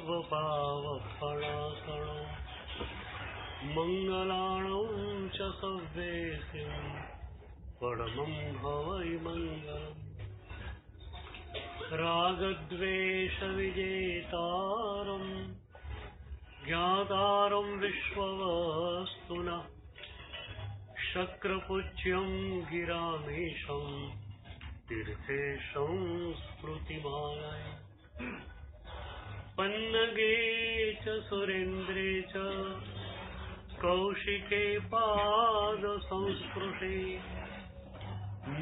सर्वपावफणासणो मङ्गलाणं च सव्येसिं परमं भवै मङ्गलम्। रागद्वेषविजेतारं ज्ञातारं विश्ववस्तुनः शक्रपूज्यं गिरामीशं तीर्थेशं स्मृतिमालयम्। पन्नगे च सुरेन्द्रे च कौशिके पादसंस्पृशे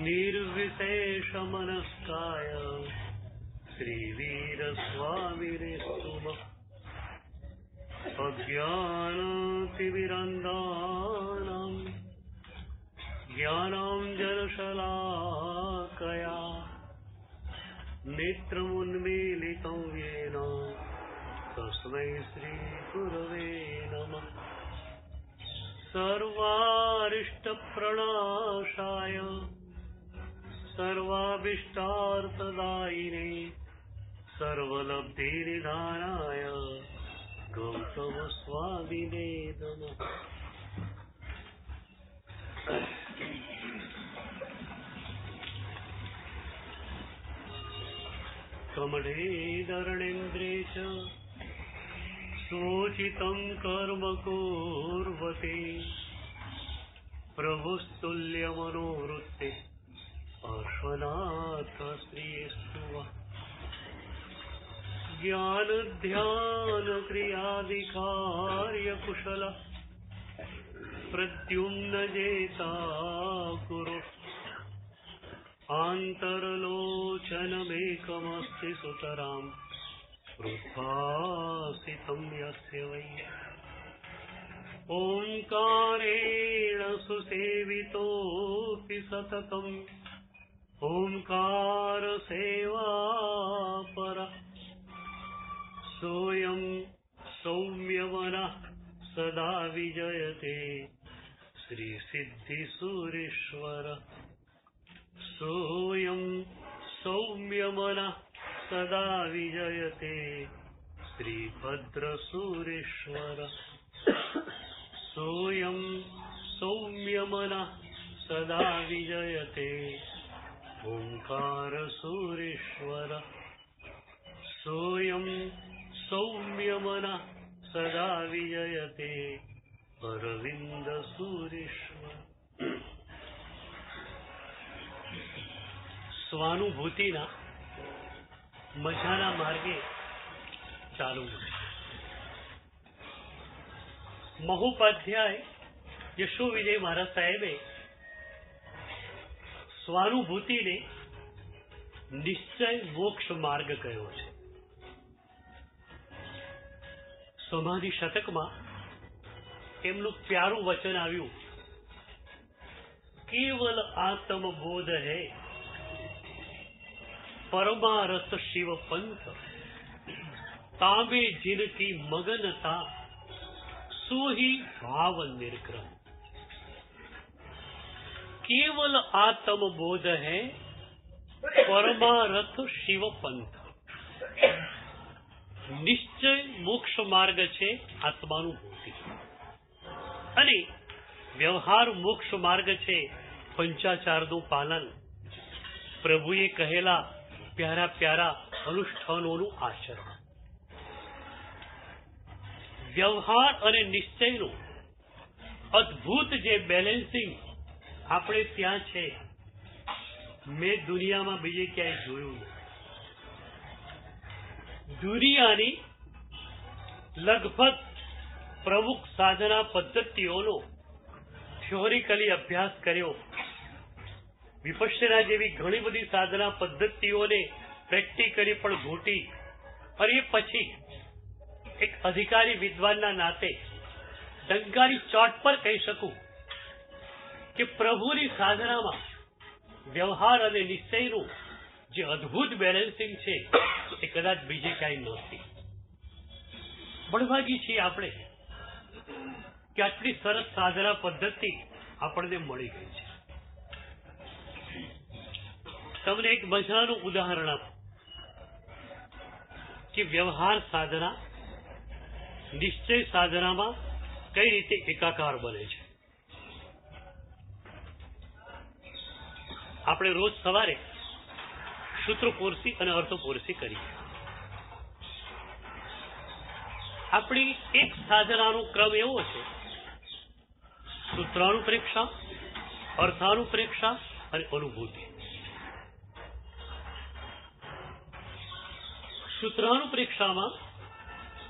निर्विशेषमनस्काय श्रीवीरस्वामिने स्तुमः। अज्ञानतिमिरान्धानां ज्ञानाञ्जनशलाकया नेत्रमुन्मीलितं येन तस्मै श्रीगुरवे नमः। सर्वारिष्टप्रणाशाय सर्वाभीष्टार्थदायिने सर्वलब्धिनिधानाय गौतमस्वामिने नमः। कमले धरणेन्द्रे च सोचितं कर्म कुर्वते प्रभुस्तुल्यमनोवृत्ते पार्श्वनाथ श्रीस्तुव। ज्ञानध्यानक्रियादिकार्यकुशल प्रद्युम्नजेता कुरु आन्तरलोचनमेकमस्ति सुतरां हृद्भासितं यस्य वै। ओंकारेण सुसेवितोऽपि सततम् ओंकार सेवा सोऽयं सौम्यवनः सदा विजयते श्रीसिद्धिसूरीश्वर। सोऽयं सौम्यवनः सदा विजयते श्रीभद्रसूरीश्वर। सोऽयं सौम्यवनः सदा विजयते ओंकारसूरीश्वर। सोऽयं सौम्यवनः सदा विजयते अरविंदसूरीश्वर। સ્વાનુભૂતિના મજાના માર્ગે ચાલવું. મહોપાધ્યાય યશો વિજય મહારાજ સાહેબે સ્વાનુભૂતિને નિશ્ચય મોક્ષ માર્ગ કહ્યો છે. સમાધિ શતકમાં એમનું પ્યારું વચન આવ્યું, કેવલ આત્મબોધ હૈ परमारस शिव पंथ ताबे जिनकी मगनता सो ही भाव निर्ग्रह। केवल आत्म बोध है परमारथ शिव पंथ। निश्चय मोक्ष मार्ग छे आत्मानुभूति अने व्यवहार मोक्ष मार्ग छे पंचाचारનું पालन, प्रभुए कहेला प्यारा प्यारा अनुष्ठानों आचरण। व्यवहार और निश्चय अद्भुत जे बेलेन्सिंग आपणे त्यां छे मैं दुनिया में बीजे क्या जोयुं नहीं। दुनियानी लगभग प्रमुख साधना पद्धतिओनो थ्योरिकली अभ्यास कर्यो। विपश्यना जेवी घणी बधी साधना पद्धतिओने प्रेक्टिकली पण घूटी और ये पछी एक अधिकारी विद्वानना नाते डंकानी चोट पर कही सकूं कि प्रभुनी साधनामां व्यवहार अने निश्चयनुं जे अद्भुत बेलेन्सिंग छे ए कदाच बीजे क्यांय नथी। बळभागी छीए आपणे कि आटली सरस साधना पद्धति आपणे मळी गई छे। तमने एक मजानुं उदाहरण आपું कि व्यवहार साधना નિશ્ચય સાધનામાં કઈ રીતે એકાકાર બને છે. આપણે રોજ સવારે સૂત્રોપોરસી અને અર્થોપોરસી કરીએ. આપણી એક સાધનાનો ક્રમ એવો છે, સૂત્રાનુપ્રેક્ષા, અર્થાનુપ્રેક્ષા અને અનુભૂતિ. સૂત્રાનુપ્રેક્ષામાં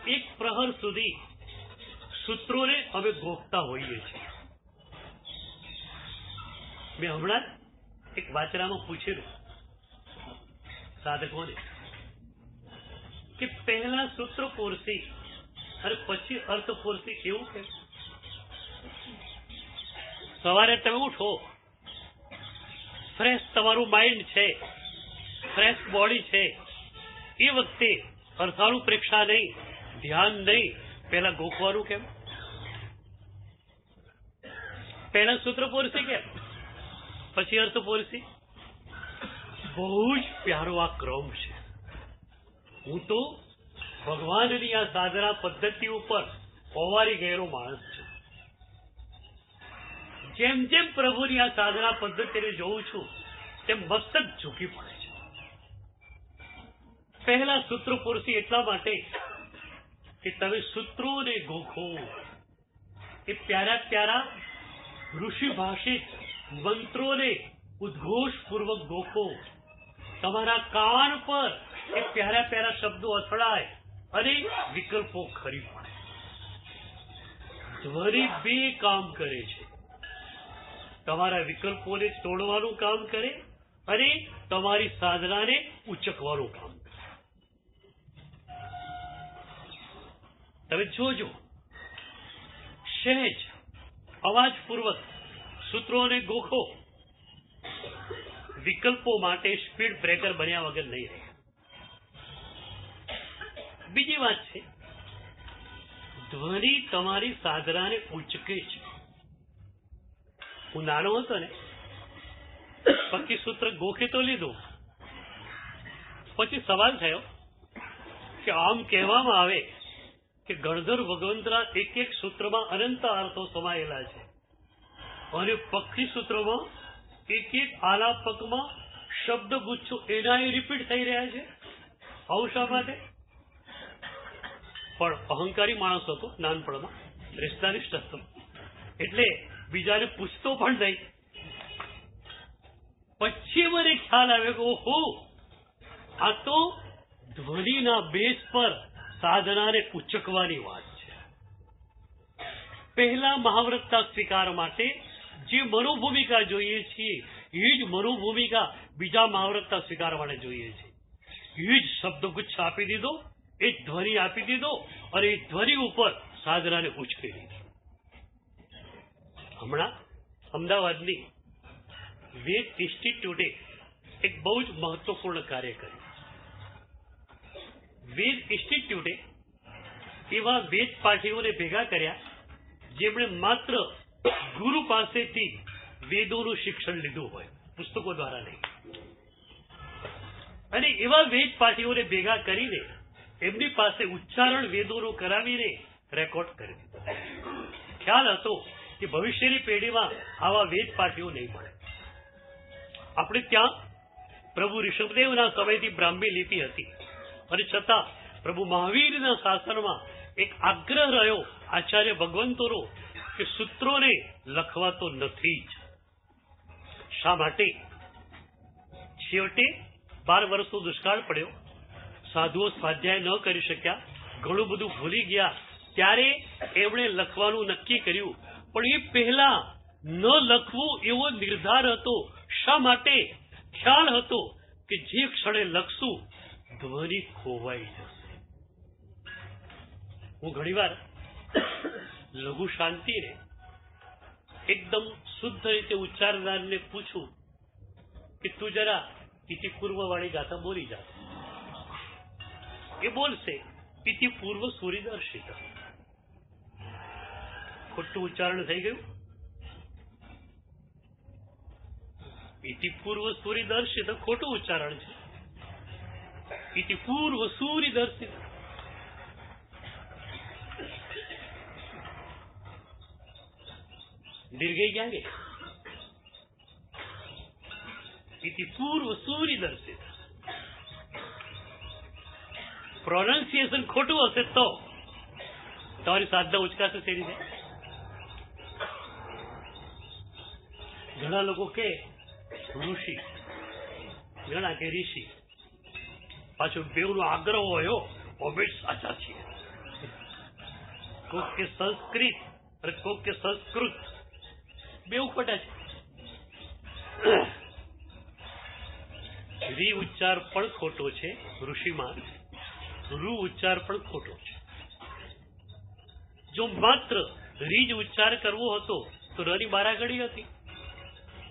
એક પ્રહર સુધી સૂત્રોને અમે ગોખતા હોઈએ છીએ. મેં હમણાં એક વાચનામાં પૂછેલું સાધકોને કે પહેલા સૂત્રોપોરસી અને પછી અર્થપોરસી કેવું કે સવારે તમે ઉઠો, ફ્રેશ તમારું માઇન્ડ છે, ફ્રેશ બોડી છે, એ વખતે અર્થાનુપ્રેક્ષા નહીં, ધ્યાન નહીં, પહેલા ગોખવાનું કેમ? પહેલા સૂત્રોપોરસી કેમ, પછી અર્થપોરસી? બહુ જ પ્યારો આ ક્રમ છે. હું તો ભગવાનની આ સાધના પદ્ધતિ ઉપર હોવારી ગયેલો માણસ છું. જેમ જેમ પ્રભુની આ સાધના પદ્ધતિને જોઉં છું તેમ મસ્તક ઝૂકી પડે છે. પહેલા સૂત્રોપોરસી એટલા માટે કે તમે સૂત્રોને ગોખો. એ પ્યારા પ્યારા ઋષિ ભાષિત મંત્રોને ઉદ્ઘોષપૂર્વક ગોખો. તમારા કાન પર એ પ્યારા પ્યારા શબ્દો અથડાય અને વિકલ્પો ખરી પડે. ધ્વનિ બે કામ કરે છે. તમારા વિકલ્પોને તોડવાનું કામ કરે અને તમારી સાધનાને ઉચકવાનું કામ કરે. તમે જોજો, સહેજ અવાજપૂર્વક સૂત્રોને ગોખો. વિકલ્પો માટે સ્પીડ બ્રેકર બન્યા વગર નહીં રહે. બીજી વાત છે, ધ્વનિ તમારી સાધનાને ઉચકે છે. હું નાનો હતો ને, પછી સૂત્ર ગોખી તો લીધું, પછી સવાલ થયો કે આમ કહેવામાં આવે કે ગણધર ભગવંતના એક એક સૂત્રમાં અનંત અર્થો સમાયેલા છે અને પક્ષી સૂત્રમાં એક એક આલાપકમાં શબ્દ ગુચ્છો એના રિપીટ થઈ રહ્યા છે. આવું શા માટે? પણ અહંકારી માણસ હતો નાનપણમાં, રેસ્ટાનિસ્ટ હતો, એટલે બીજાને પૂછતો પણ નહીં. પછી મને ખ્યાલ આવ્યો કે ઓહો, આ તો ધ્વનિના બેઝ પર સાધનાને ઉચકવાની વાત છે. પહેલા મહાવ્રતતા સ્વીકાર માટે જે મનોભૂમિકા જોઈએ છીએ એ જ મનોભૂમિકા બીજા મહાવ્રતતા સ્વીકાર માટે જોઈએ છે. એ જ શબ્દગુચ્છ આપી દીધો, એ જ ધ્વનિ આપી દીધો અને એ ધ્વનિ ઉપર સાધનાને ઉચકી દીધી. હમણાં અમદાવાદની વેદ ઇન્સ્ટિટ્યૂટે એક બહુ જ મહત્વપૂર્ણ કાર્ય કર્યું. વેદ ઇન્સ્ટિટ્યૂટે એવા વેદ પાઠીઓને ભેગા કર્યા જેમણે માત્ર ગુરુ પાસેથી વેદોનું શિક્ષણ લીધું હોય, પુસ્તકો દ્વારા નહીં. અને એવા વેદ પાઠીઓને ભેગા કરીને એમની પાસે ઉચ્ચારણ વેદોનું કરાવીને રેકોર્ડ કરી દીધો. ખ્યાલ હતો કે ભવિષ્યની પેઢીમાં આવા વેદ પાઠીઓ નહીં મળે. આપણે ત્યાં પ્રભુ ઋષભદેવના સમયથી બ્રાહ્મી લિપિ હતી અને છતાં પ્રભુ મહાવીરના શાસનમાં એક આગ્રહ રહ્યો આચાર્ય ભગવંતોનો કે સૂત્રોને લખવા તો નથી જ. શા માટે? છેવટે 12 વર્ષનો દુષ્કાળ પડ્યો, સાધુઓ સ્વાધ્યાય ન કરી શક્યા, ઘણું બધું ભૂલી ગયા. ત્યારે એમણે લખવાનું નક્કી કર્યું, પણ એ પહેલા ન લખવું એવો નિર્ધાર હતો. શા માટે? ખ્યાલ હતો કે જે ક્ષણે લખશું ધ્વનિ ખોવાઈ જશે. હું ઘણીવાર લઘુ શાંતિને એકદમ શુદ્ધ રીતે ઉચ્ચારનારને પૂછું કે તું જરા ઇતિપૂર્વ વાળી ગાથા બોલી જા. એ બોલશે ઇતિપૂર્વ સૂર્યદર્શિત. ખોટું ઉચ્ચારણ થઈ ગયું. ઇતિપૂર્વ સૂર્યદર્શિત ખોટું ઉચ્ચારણ છે. ઇતિપૂર્વ સૂર્યદર્શિત. દીર્ઘઈ ક્યાં ગઈ? ઇતિ પૂર્વ સૂર્ય દર્શિત. પ્રોનાઉન્સિએશન ખોટું હશે તો તમારી સાધના ઉચકાશે તે રીતે. ઘણા લોકો કે ઋષિ, ઘણા કે ઋષિ, પાછું બેવનો આગ્રહ હોય અમે સાચા છીએ. કોક કે સંસ્કૃત અને કોક કે સંસ્કૃત, બેવ ખોટા છે. રી ઉચ્ચાર પણ ખોટો છે ઋષિમાં, રૂ ઉચ્ચાર પણ ખોટો છે. જો માત્ર રી જ ઉચ્ચાર કરવો હતો તો રની બારાગડી હતી,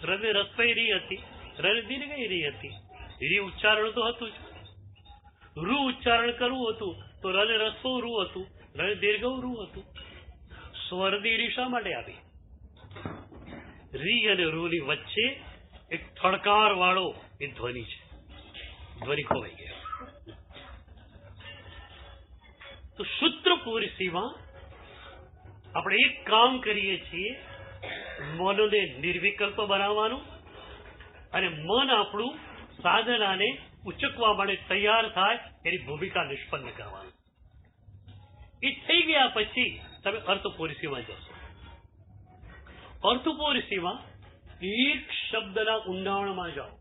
રને રસપઈ રી હતી, રને દીર્ઘઈ રી હતી. રી ઉચ્ચારણ તો હતું જ. રૂ ઉચ્ચારણ કરવું હતું તો રને રસપૌ રૂ હતું, રને દીર્ઘવ રૂ હતું. સ્વરની રી શા માટે આવી? રી અને રૂ ની વચ્ચે એક થડકાર વાળો એ ધ્વનિ છે. ધ્વનિ ખોવાઈ ગયો. તો સૂત્ર પૂર્સીમાં આપણે એક કામ કરીએ છીએ, મનને નિર્વિકલ્પ બનાવવાનું અને મન આપણું સાધનાને ઉચકવા માટે તૈયાર થાય એની ભૂમિકા નિષ્પન્ન કરવાનું. એ થઈ ગયા પછી તમે અર્થપોરિસીમાં જશો. અર્થપોરિસીમાં એક શબ્દના ઊંડાણમાં જાઓ,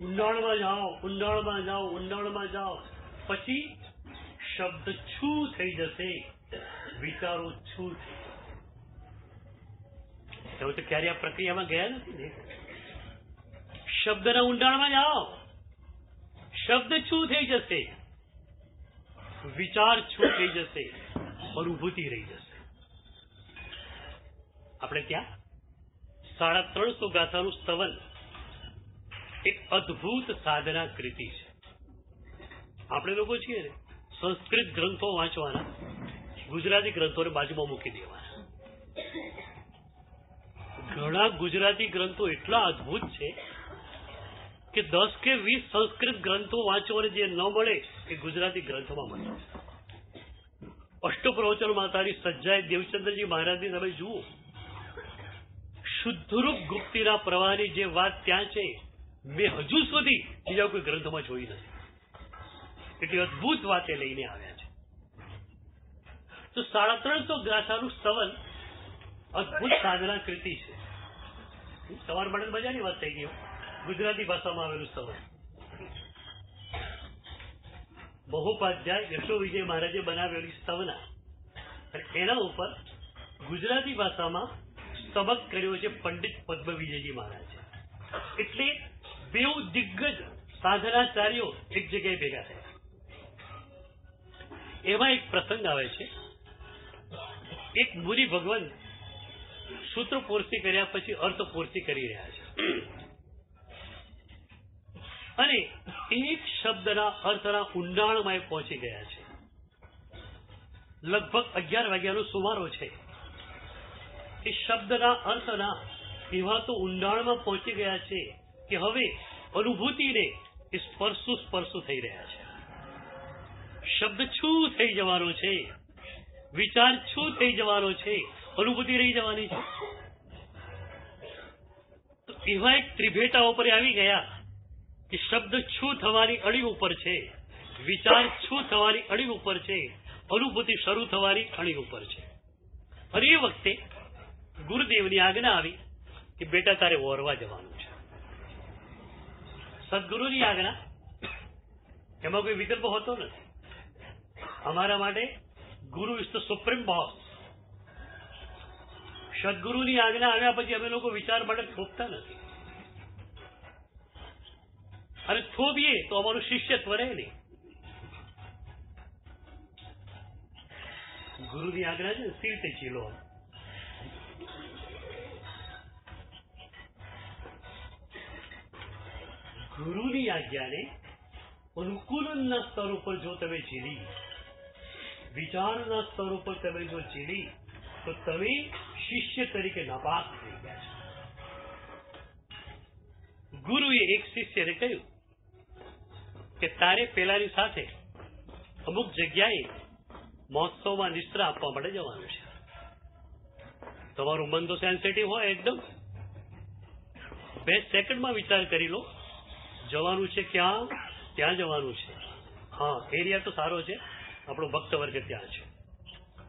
ઊંડાણમાં જાઓ, ઊંડાણમાં જાઓ, ઊંડાણમાં જાઓ. પછી શબ્દ છું થઈ જશે, વિચારો છું થઈ જશે. તો ક્યારે આ પ્રક્રિયામાં ગયા નથી ને. શબ્દના ઊંડાણમાં જાઓ, શબ્દ છું થઈ જશે, વિચાર છું થઈ જશે, અનુભૂતિ રહી જશે. આપણે ત્યાં 350 ગાથાનું સ્તવન એક અદભુત સાધના કૃતિ છે. આપણે લોકો છીએ ને, સંસ્કૃત ગ્રંથો વાંચવાના, ગુજરાતી ગ્રંથોને બાજુમાં મૂકી દેવાના. ઘણા ગુજરાતી ગ્રંથો એટલા અદભુત છે કે 10 કે 20 સંસ્કૃત ગ્રંથો વાંચવાને જે ન મળે એ ગુજરાતી ગ્રંથોમાં મળે. અષ્ટપ્રવચન માતાની સજ્જાએ દેવચંદ્રજી મહારાજની તમે જુઓ, શુદ્ધરૂપ ગુપ્તીના પ્રવાહની જે વાત ત્યાં છે, મેં હજુ સુધી બીજા કોઈ ગ્રંથમાં જોઈ નથી. એટલી અદભુત વાતે લઈને આવ્યા છે. તો 350 ગાથાનું સ્તવન અદભુત સાધના કૃતિ છે. તમારા માટે મજાની વાત થઈ ગઈ. ગુજરાતી ભાષામાં આવેલું સ્તવન મહોપાધ્યાય યશો વિજય મહારાજે બનાવેલી સ્તવના, અને એના ઉપર ગુજરાતી ભાષામાં સ્તબક કર્યો છે પંડિત પદ્મ વિજયજી મહારાજ. એટલે બેઉ દિગ્ગજ સાધનાચાર્યો એક જગ્યાએ ભેગા થયા. એમાં એક પ્રસંગ આવે છે. એક મુનિ ભગવાન સૂત્ર પૂર્તિ કર્યા પછી અર્થ પૂર્તિ કરી રહ્યા છે, અને એક શબ્દના અર્થના ઊંડાણમાં એ પહોંચી ગયા છે. લગભગ 11 વાગ્યાનો સુમારો છે. એ શબ્દના અર્થના એવા તો ઊંડાણમાં પહોંચી ગયા છે કે હવે અનુભૂતિને એ સ્પર્શુ થઈ રહ્યા છે. શબ્દ છું થઈ જવાનો છે, વિચાર છું થઈ જવાનો છે, અનુભૂતિ રહી જવાની છે. તો એવા એક ત્રિભેટા ઉપર આવી ગયા કે શબ્દ છું થવાની અણી ઉપર છે, વિચાર છું થવાની અણી ઉપર છે, અનુભૂતિ શરૂ થવાની અણી ઉપર છે. અને એ વખતે ગુરુદેવની આજ્ઞા આવી કે બેટા તારે ઓરવા જવાનું છે. સદગુરુની આજ્ઞા, એમાં કોઈ વિકલ્પ હોતો નથી. અમારા માટે ગુરુ ઇઝ ધ સુપ્રીમ બોસ. સદગુરુની આજ્ઞા આવ્યા પછી અમે લોકો વિચાર માટે થોપતા નથી, અને થોભીએ તો અમારું શિષ્યત્વ રહે નહીં. ગુરુની આજ્ઞા છે, સીlte ચીલો. ગુરુની આજ્ઞાને અનુકૂલનના સ્તર ઉપર જો તમે ઝીલી, વિચારના સ્તર ઉપર તમે જો ઝીલી, તો તમે શિષ્ય તરીકે નાપાક થઈ ગયા છો. ગુરુએ એક શિષ્યને કહ્યું કે તારે પેલાની સાથે અમુક જગ્યાએ મહોત્સવમાં નિશ્રા આપવા માટે જવાનું છે. તમારું મન તો સેન્સિટિવ હોય એકદમ. 2 સેકન્ડમાં વિચાર કરી લો, જવાનું છે ક્યાં? ત્યાં જવાનું છે. હા, એરિયા તો સારો છે, આપણો ભક્ત વર્ગ ત્યાં છે.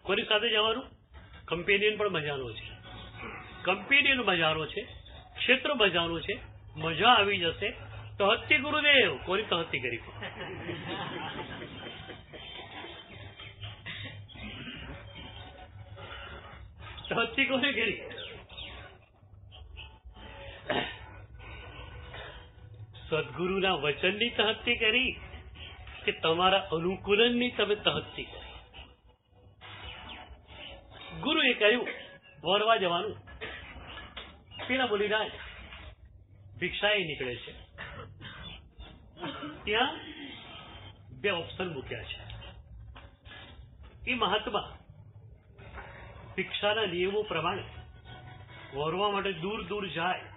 કોની સાથે જવાનું? કમ્પેનિયન પણ મજાનો છે, કમ્પેનિયન મજાનો છે, ક્ષેત્ર મજાનું છે, મજા આવી જશે. તહત્તી ગુરુદેવ, કોની તહત્તી કરી? તહત્તી કોને કરી? સદગુરુના વચનની તહત્તી કરી કે તમારા અનુકૂલનની તમે તહત્તી કરી? ગુરુએ કહ્યું વરવા જવાનું. પેલા બોલી રાજ ભિક્ષાએ નીકળે છે, ત્યાં 2 ઓપ્શન મૂક્યા છે. એ મહાત્મા ભિક્ષાના નિયમો પ્રમાણે વરવા માટે દૂર દૂર જાય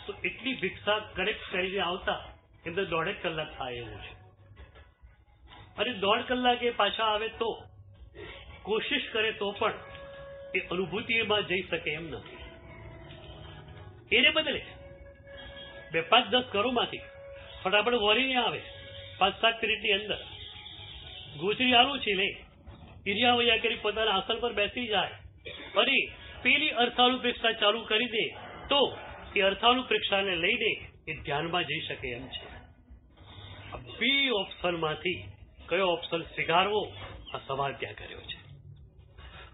તો એટલી ભિક્ષા કલેક્ટ કરીને આવતા એમને 1.5 કલાક થાય એવું છે. અને 1.5 કલાકે પાછા આવે તો કોશિશ કરે તો પણ એ અનુભૂતિમાં જઈ શકે એમ નથી. એને બદલે 2, 5, 10 ઘરોમાંથી ફટાફટ વરીને આવે 5-7 મિનિટની અંદર, ગોચરી આલું છે લે, ઇરિયા વૈયા કરી પોતાના આસન પર બેસી જાય અને પેલી અર્થાળુ પરીક્ષા ચાલુ કરી દે તો એ અર્થાળુ પરીક્ષાને લઈને એ ધ્યાનમાં જઈ શકે એમ છે. આ 2 ઓપ્શનમાંથી કયો ઓપ્શન સ્વીકારવો, આ સવાલ ત્યાં કર્યો છે.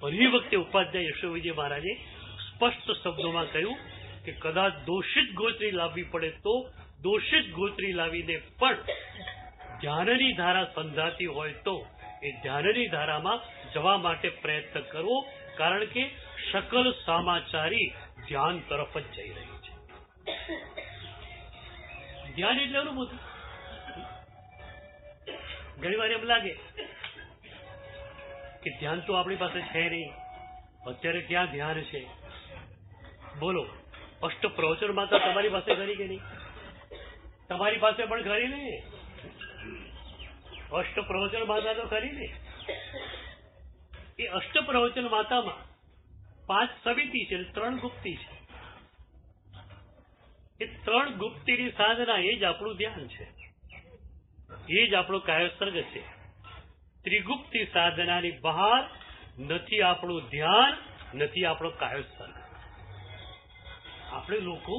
અને એ વખતે ઉપાધ્યાય યશોવિજય મહારાજે સ્પષ્ટ શબ્દોમાં કહ્યું કે કદાચ દોષિત ગોચરી લાવવી પડે તો દોષિત ગોચરી લાવીને પણ ધ્યાનની ધારા સંધાતી હોય તો એ ધ્યાનની ધારામાં જવા માટે પ્રયત્ન કરવો, કારણ કે શકલ સામાચારી ધ્યાન તરફ જ જઈ રહી છે. ધ્યાન એટલે અનુભૂતિ. ઘણી વાર એમ લાગે કે ધ્યાન તો આપણી પાસે છે નહીં, અત્યારે ક્યાં ધ્યાન છે? બોલો, અષ્ટ પ્રવચન માતા તમારી પાસે ખરી કે નહીં? તમારી પાસે પણ ખરી ને? અષ્ટ પ્રવચન માતા તો ખરી ને? એ અષ્ટ પ્રવચન માતામાં 5 સવિતિ છે, 3 ગુપ્તી છે. એ 3 ગુપ્તીની સાધના એ જ આપણું ધ્યાન છે, એ જ આપણો કાયોસર્ગ છે. ત્રિગુપ્તી સાધનાની બહાર નથી આપણું ધ્યાન, નથી આપણો કાયોસર્ગ. આપણે લોકો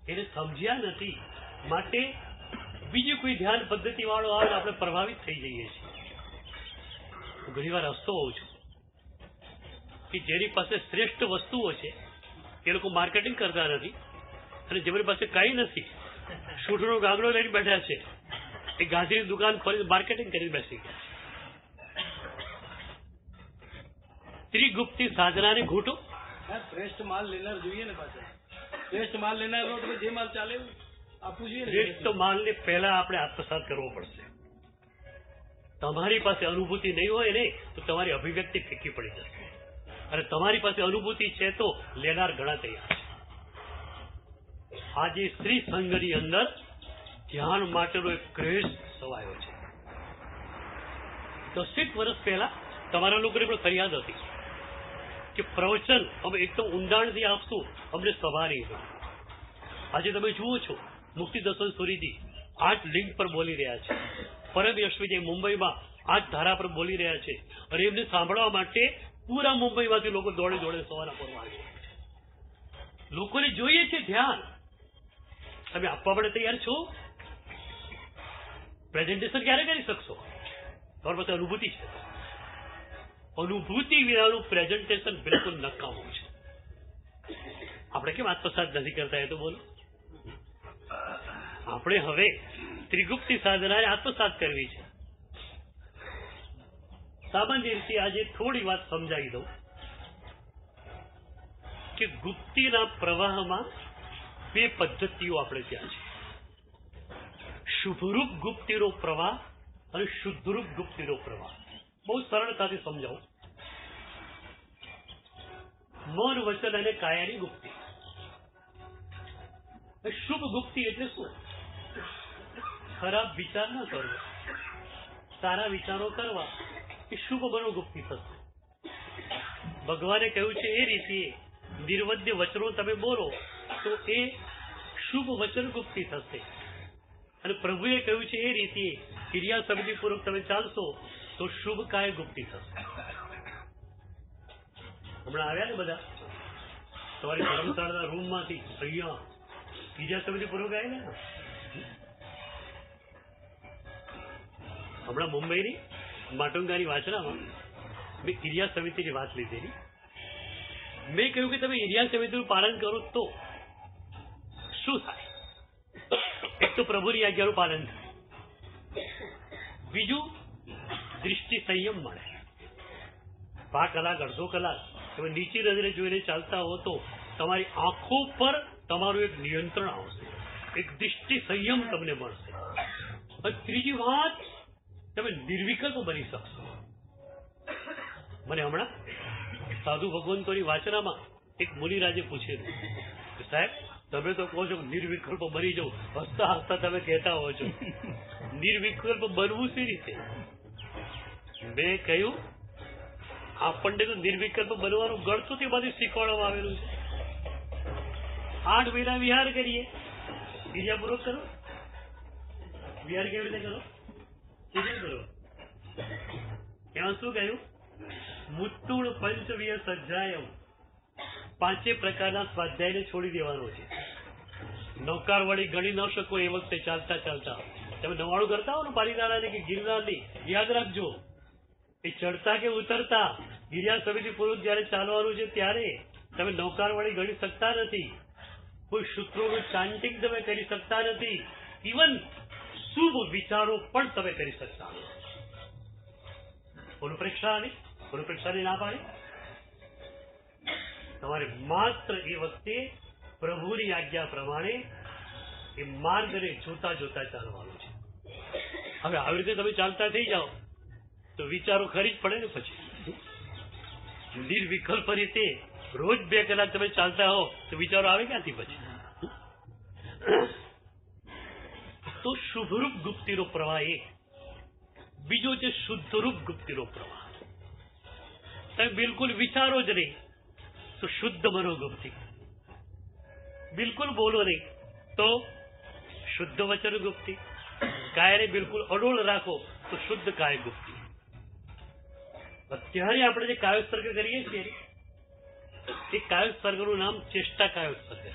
એને સમજ્યા નથી, માટે બીજી કોઈ ધ્યાન પદ્ધતિ વાળો આવે આપણે પ્રભાવિત થઈ જઈએ છીએ. ઘણી વાર હસતો હોઉં છું કે જેની પાસે શ્રેષ્ઠ વસ્તુઓ છે એ લોકો માર્કેટિંગ કરતા નથી, અને જેમની પાસે કઈ નથી, શૂટનો ગાગડો લઈને બેઠા છે, એ ગાંધીની દુકાન ખોલીને માર્કેટિંગ કરીને બેસી ગયા. ત્રિગુપ્તી સાધનાને ઘૂંટો. શ્રેષ્ઠ માલ લેનાર જોઈએ ને, પાછળ શ્રેષ્ઠ માલ લેનાર જે માલ ચાલે આપવું જોઈએ. શ્રેષ્ઠ માલને પહેલા આપણે આત્મસાત કરવો પડશે. તમારી પાસે અનુભૂતિ નહીં હોય ને તો તમારી અભિવ્યક્તિ ફીકી પડી જશે, અને તમારી પાસે અનુભૂતિ છે તો લેનાર ઘણા તૈયાર છે. આજે શ્રી સંઘની અંદર ધ્યાન માટેનો એક ક્રેઝ સવાયો છે. 10 વર્ષ પહેલા તમારા લોકોને પણ ફરિયાદ હતી કે પ્રવચન અમે એકદમ ઊંડાણથી આપશું, અમને સભા નહીં હોય. આજે તમે જુઓ છો મુક્તિ દર્શન સુરીજી 8 લિંક પર બોલી રહ્યા છે, પરમ યશવીજી મુંબઈમાં 8 ધારા પર બોલી રહ્યા છે, અને એમને સાંભળવા માટે પૂરા મુંબઈમાંથી લોકો દોડે દોડે સવારના પરમાં આવી રહ્યા છે. લોકોને જોઈએ છે ધ્યાન. તમે આપવા માટે તૈયાર છો? પ્રેઝન્ટેશન ક્યારે કરી શકશો? તમારી પાસે અનુભૂતિ છે. અનુભૂતિ વિનાનું પ્રેઝન્ટેશન બિલકુલ નકામું છે. આપણે કેમ આત્મસાત નથી કરતા એ તો બોલો. આપણે હવે ત્રિગુપ્તી સાધનાને આત્મસાત કરવી છે. સામાન્ય રીતે આજે થોડી વાત સમજાવી દઉં કે ગુપ્તીના પ્રવાહમાં 2 પદ્ધતિઓ આપણે ત્યાં છે. શુભરૂપ ગુપ્તીનો પ્રવાહ અને શુદ્ધરૂપ ગુપ્તીનો પ્રવાહ. બહુ સરળતાથી સમજાવું. મન, વચન અને કાયાની ગુપ્તી. શુભ ગુપ્તી એટલે શું? ખરાબ વિચાર ન કરવો, સારા વિચારો કરવા, એ શુભ મનોગુપ્તી થશે. ભગવાને કહ્યું છે એ રીતે નિર્વદ્ય વચનો તમે બોલો તો એ શુભ વચન ગુપ્તિ થશે. અને પ્રભુએ કહ્યું છે એ રીતે ક્રિયા સમિતિપૂર્વક તમે ચાલશો તો શુભ કાય ગુપ્તિ થશે. હમણાં આવ્યા ને બધા તમારી ધર્મશાળાના રૂમ માંથી અહીંયા ક્રિયા સમિતિપૂર્વક આવેલા. હમણાં મુંબઈની માટુંગાની વાચનામાં મેં ક્રિયા સમિતિની વાત લીધેલી. મેં કહ્યું કે તમે ક્રિયા સમિતિનું પાલન કરો તો શું થાય? એક તો પ્રભુની આજ્ઞાનું પાલન થાય, બીજું દૃષ્ટિ સંયમ મળે. 5 કલાક અડધો કલાક તમે નીચી નજરે જોઈને ચાલતા હો તો તમારી આંખો પર તમારું એક નિયંત્રણ આવશે, એક દૃષ્ટિ સંયમ તમને મળશે. અને ત્રીજી વાત, તમે નિર્વિકલ્પ બની શકશો. મને હમણાં સાધુ ભગવંતોની વાચનામાં એક મુનિરાજે પૂછેલું કે સાહેબ તમે તો કહો છો નિર્વિકલ્પ બની જાઓ, હસતા હસતા તમે કહેતા હો છો, નિર્વિકલ્પ બનવું સી રીતે? મેં કહ્યું આપણને તો નિર્વિકલ્પ બનવાનું ગળતું તેમાંથી શીખવાડવામાં આવેલું છે. 8 મહિના વિહાર કરીએ, ક્રિયાપૂર્વક કરો. વિહાર કેવી રીતે કરો? કરો. એમાં શું કહ્યું? મુત્તુળ પંચવીય સજ્જાયમ, 5 પ્રકારના સ્વાધ્યાયને છોડી દેવાનો છે. નૌકાર વળી ગણી ન શકો એ વખતે ચાલતા ચાલતા તમે 99 કરતા હો ને પારીતાણાની કે ગિરનારની, યાદ રાખજો એ ચડતા કે ઉતરતા ગિરિયા સમિતિ પૂર્વક જયારે ચાલવાનું છે ત્યારે તમે નૌકાર વળી ગણી શકતા નથી, કોઈ સૂત્રોનું ચાન્ટિંગ તમે કરી શકતા નથી, ઇવન શુભ વિચારો પણ તમે કરી શકતા નથી. અનુપ્રેક્ષાની ના પાડી. તમારે માત્ર એ વખતે પ્રભુની આજ્ઞા પ્રમાણે એ માર્ગને જોતા જોતા ચાલવાનું છે. હવે આવી રીતે તમે ચાલતા થઈ જાઓ તો વિચારો ખરી જ પડે ને. પછી નિર્વિકલ્પ રીતે રોજ 2 કલાક તમે ચાલતા હો તો વિચારો આવે ક્યાંથી પછી? તો શુભરૂપ ગુપ્તિનો પ્રવાહ એક, બીજો છે શુદ્ધરૂપ ગુપ્તિનો પ્રવાહ. તમે બિલકુલ વિચારો જ નહીં તો શુદ્ધ મનોગુપ્તિ, બિલકુલ બોલો નહીં તો શુદ્ધ વચન ગુપ્તિ, કાયને બિલકુલ અડોળ રાખો તો શુદ્ધ કાય ગુપ્તિ. અત્યારે આપણે જે કાયોત્સર્ગ કરીએ છીએ એ કાયોત્સર્ગનું નામ ચેષ્ટા કાયોત્સર્ગ છે.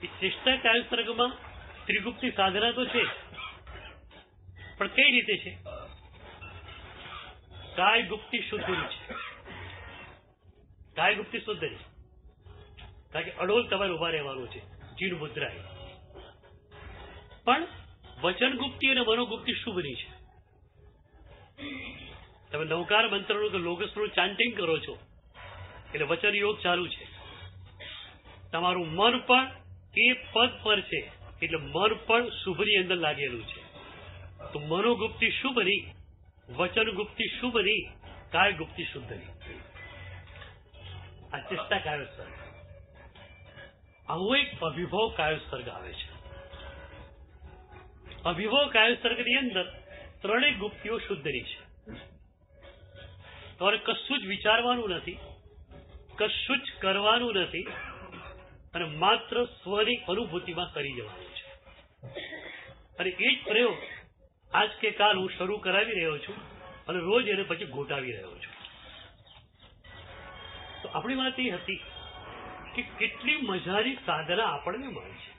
એ ચેષ્ટા કાયોત્સર્ગમાં ત્રિગુપ્તિ સાધના તો છે, પણ કઈ રીતે છે? કાય ગુપ્તિ શુદ્ધની છે. કાય ગુપ્તિ શુદ્ધની, કારણ કે અડોલ તમારે ઉભા રહેવાનું છે જીન મુદ્રાએ. પણ વચન ગુપ્તિ અને મનોગુપ્તિ શુભની છે. તમે નૌકાર મંત્રનું કે લોગસનું ચાન્ટિંગ કરો છો એટલે વચન યોગ ચાલુ છે. તમારું મન પણ એ પદ પર છે એટલે મન પણ શુભની અંદર લાગેલું છે. તો મનોગુપ્તિ શુભ નહીં, વચન ગુપ્તિ શુભ નહીં, કાય ગુપ્તિ શુદ્ધ નહીં. આ ચેષ્ટા કાયોત્સર્ગ. આવો એક અભિભવ કાયોત્સર્ગ આવે છે. અભિભવ કાયોત્સર્ગની અંદર 3 ગુપ્તિઓ શુદ્ધની છે. તમારે કશું જ વિચારવાનું નથી, કશું જ કરવાનું નથી, અને માત્ર સ્વની અનુભૂતિમાં કરી જવાનું છે. અને એ જ પ્રયોગ આજ કે કાલ હું શરૂ કરાવી રહ્યો છું અને રોજ એને પછી ઘોટાવી રહ્યો છું. તો આપણી વાત એ હતી કે કેટલી મજાની સાધના આપણને મળે છે.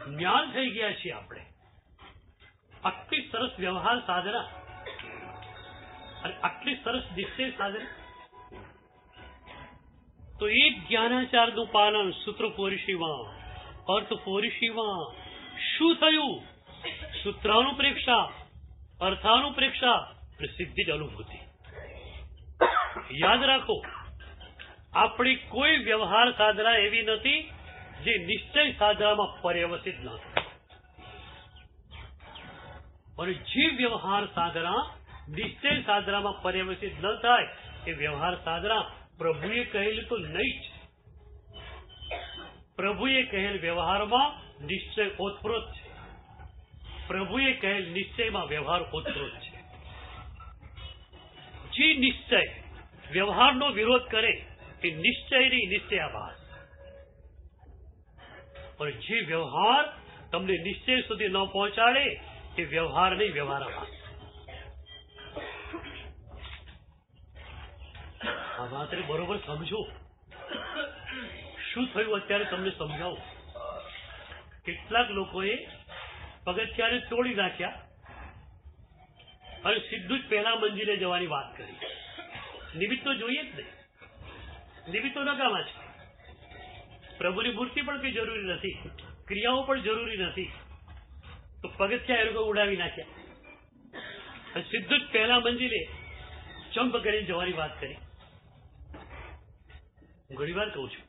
જ્ઞાન થઈ ગયા છીએ આપણે. આટલી સરસ વ્યવહાર સાધના અને આટલી સરસ નિશ્ચય સાધના. તો એ જ્ઞાનાચારનું પાલન સૂત્રપોરીશીમાં, અર્થપોરીશીમાં શું થયું? સૂત્રાનુપ્રેક્ષા, અર્થાનુપ્રેક્ષા અને સિદ્ધિ જ અનુભૂતિ. યાદ રાખો, આપણી કોઈ વ્યવહાર સાધના એવી નથી જે નિશ્ચય સાધનામાં પર્યવસિત ન થાય. અને જે વ્યવહાર સાધના નિશ્ચય સાધનામાં પર્યવસિત ન થાય એ વ્યવહાર સાધના પ્રભુએ કહેલી તો નહીં જ. પ્રભુએ કહેલ વ્યવહારમાં નિશ્ચય ઓતપ્રોત છે. પ્રભુએ કહેલ નિશ્ચયમાં વ્યવહાર ઓતપ્રોત છે. જે નિશ્ચય વ્યવહારનો વિરોધ કરે એ નિશ્ચયની નિશ્ચયાભાસ, પણ જે વ્યવહાર તમને નિશ્ચય સુધી ન પહોંચાડે એ વ્યવહાર નહીં, વ્યવહારાભાસ. આ વાતને બરોબર સમજો. શું થયું અત્યારે તમને સમજાવું. કેટલાક લોકોએ પગથિયાને તોડી નાખ્યા અને સીધું જ પહેલા મંજિલે જવાની વાત કરી. નિમિત્તો જોઈએ જ નહીં, નિમિત્તો નકામા છે. પ્રભુની મૂર્તિ પણ કઈ જરૂરી નથી, ક્રિયાઓ પણ જરૂરી નથી, તો પગથિયા એ લોકો ઉડાવી નાખ્યા અને સીધું જ પહેલા મંજિલે જમ્પ કરીને જવાની વાત કરી. હું ઘણી વાર કહું છું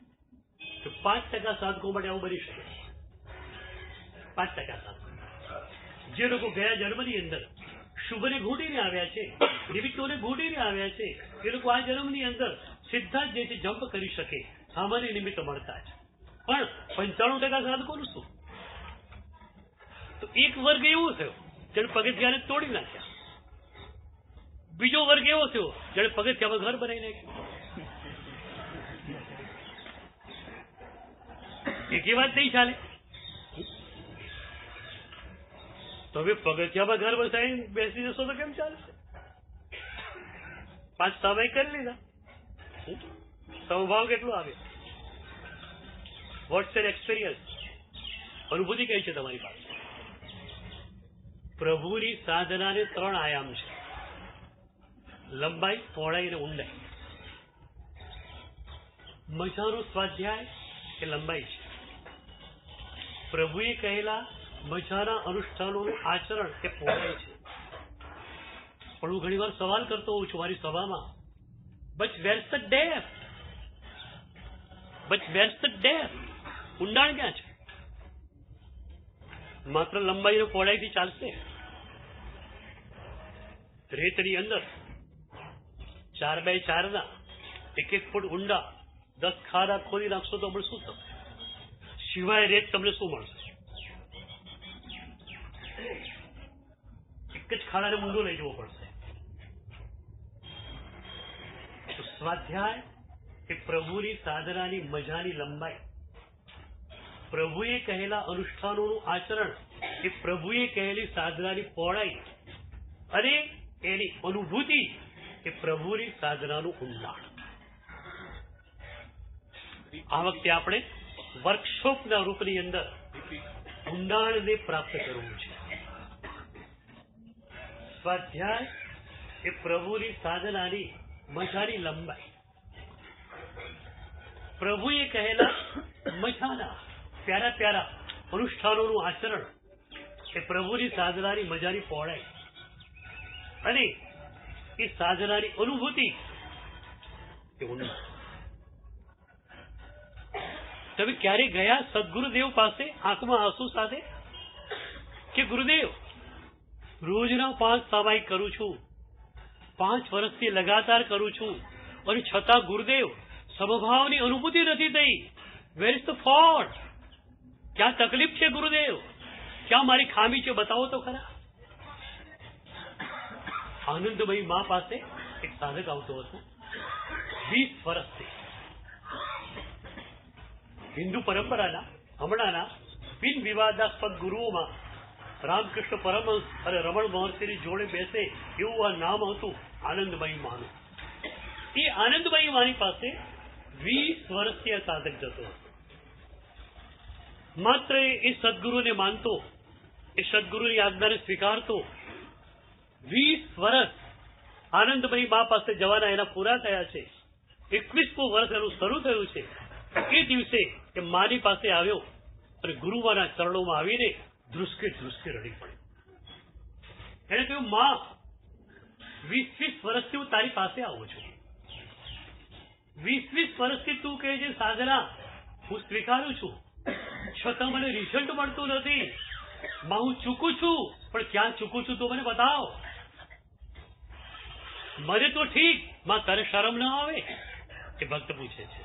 કે 5% સાધકો માટે આવું બની શકે. 5% સાધકો જે લોકો ગયા જન્મની અંદર શુભને ઘૂંટીને આવ્યા છે, નિમિત્તોને ઘૂંટીને આવ્યા છે, એ લોકો આ જન્મની અંદર સીધા જ જે છે જમ્પ કરી શકે. સામાન્ય નિમિત્ત મળતા છે. પણ 95% સાધકોનું શું? તો એક વર્ગ એવો થયો જેને પગથિયાને તોડી નાખ્યા, બીજો વર્ગ એવો થયો જેને પગથિયામાં ઘર બનાવી નાખ્યું. એક વાત નહીં ચાલે. તો હવે પગથિયામાં ઘર બસાવીને બેસી જશો તો કેમ ચાલશે? 5 સમય કરી લીધા, સમભાવ કેટલો આવે? What's an experience? અનુભૂતિ કઈ છે તમારી પાસે? પ્રભુની સાધનાને 3 આયામ છે: લંબાઈ, પહોળાઈ અને ઊંડાઈ. મજાનો સ્વાધ્યાય એ લંબાઈ છે. પ્રભુએ કહેલા મજાના અનુષ્ઠાનોનું આચરણ એ પહોળાઈ છે. પણ હું ઘણી વાર સવાલ કરતો હોઉં છું મારી સભામાં, but wares the depth? But wares the depth? ઊંડાણ ક્યાં છે? માત્ર લંબાઈ અને પહોળાઈથી ચાલશે? રેતની અંદર 4x4 ના 1 ફૂટ ઊંડા 10 ખાડા ખોદી નાખશો તો પણ શું થશે? સિવાય રેત તમને શું મળશે? એક જ ખાડાને ઊંડો લઈ જવો પડશે. તો સ્વાધ્યાય એ પ્રભુની સાધનાની મજાની લંબાઈ, પ્રભુએ કહેલા અનુષ્ઠાનોનું આચરણ એ પ્રભુએ કહેલી સાધનાની પહોળાઈ, અને એની અનુભૂતિ એ પ્રભુની સાધનાનું ઊંડાણ. આ વખતે આપણે વર્કશોપના રૂપની અંદર ઊંડાણને પ્રાપ્ત કરવું છે. સ્વાધ્યાય એ પ્રભુની સાધનાની મજાની લંબાઈ, પ્રભુએ કહેલા મજાના પ્યારા પ્યારા અનુષ્ઠાનોનું આચરણ એ પ્રભુની સાધનાની મજાની પહોળાઈ, અને એ સાધનાની અનુભૂતિ એ ઊંડાણ. તમે ક્યારે ગયા સદગુરુદેવ પાસે આંખમાં આંસુ સાથે કે ગુરુદેવ રોજના 5 સામાયિક કરું છું, 5 વર્ષથી લગાતાર કરું છું, અને છતાં ગુરુદેવ સમભાવની અનુભૂતિ નથી થઈ? Where is the fault? ક્યાં તકલીફ છે ગુરુદેવ? ક્યાં મારી ખામી છે? બતાવો તો ખરા. આનંદમયી મા પાસે એક સાધક આવતો હતો 20 વર્ષથી. હિન્દુ પરંપરાના હમણાંના બિન વિવાદાસ્પદ ગુરુઓમાં રામકૃષ્ણ પરમહંસ અને રમણ મહર્ષિની જોડે બેસે એવું આ નામ હતું આનંદમયી માનું. એ આનંદમયી માની પાસે 20 વર્ષથી આ સાધક જતો હતો. માત્ર એ સદગુરુને માનતો, એ સદગુરુની આજ્ઞાને સ્વીકારતો. 20 વર્ષ આનંદમયી મા પાસે જવાના એના પૂરા થયા છે. 21મું વર્ષ એનું શરૂ થયું છે. એ દિવસે એ માની પાસે આવ્યો અને ગુરુમાના ચરણોમાં આવીને ધ્રુસકે ધ્રુસકે રડી પડ્યો. એને કહ્યું, માં 20 વર્ષથી હું તારી પાસે આવું છું. 20 વર્ષથી તું કહે છે સાધના હું સ્વીકારું છું, છતાં મને રિઝલ્ટ મળતું નથી. માં હું ચૂકું છું, પણ ક્યાં ચૂકું છું તો મને બતાવો. મને તો ઠીક, માં તારે શરમ ન આવે? એ ભક્ત પૂછે છે.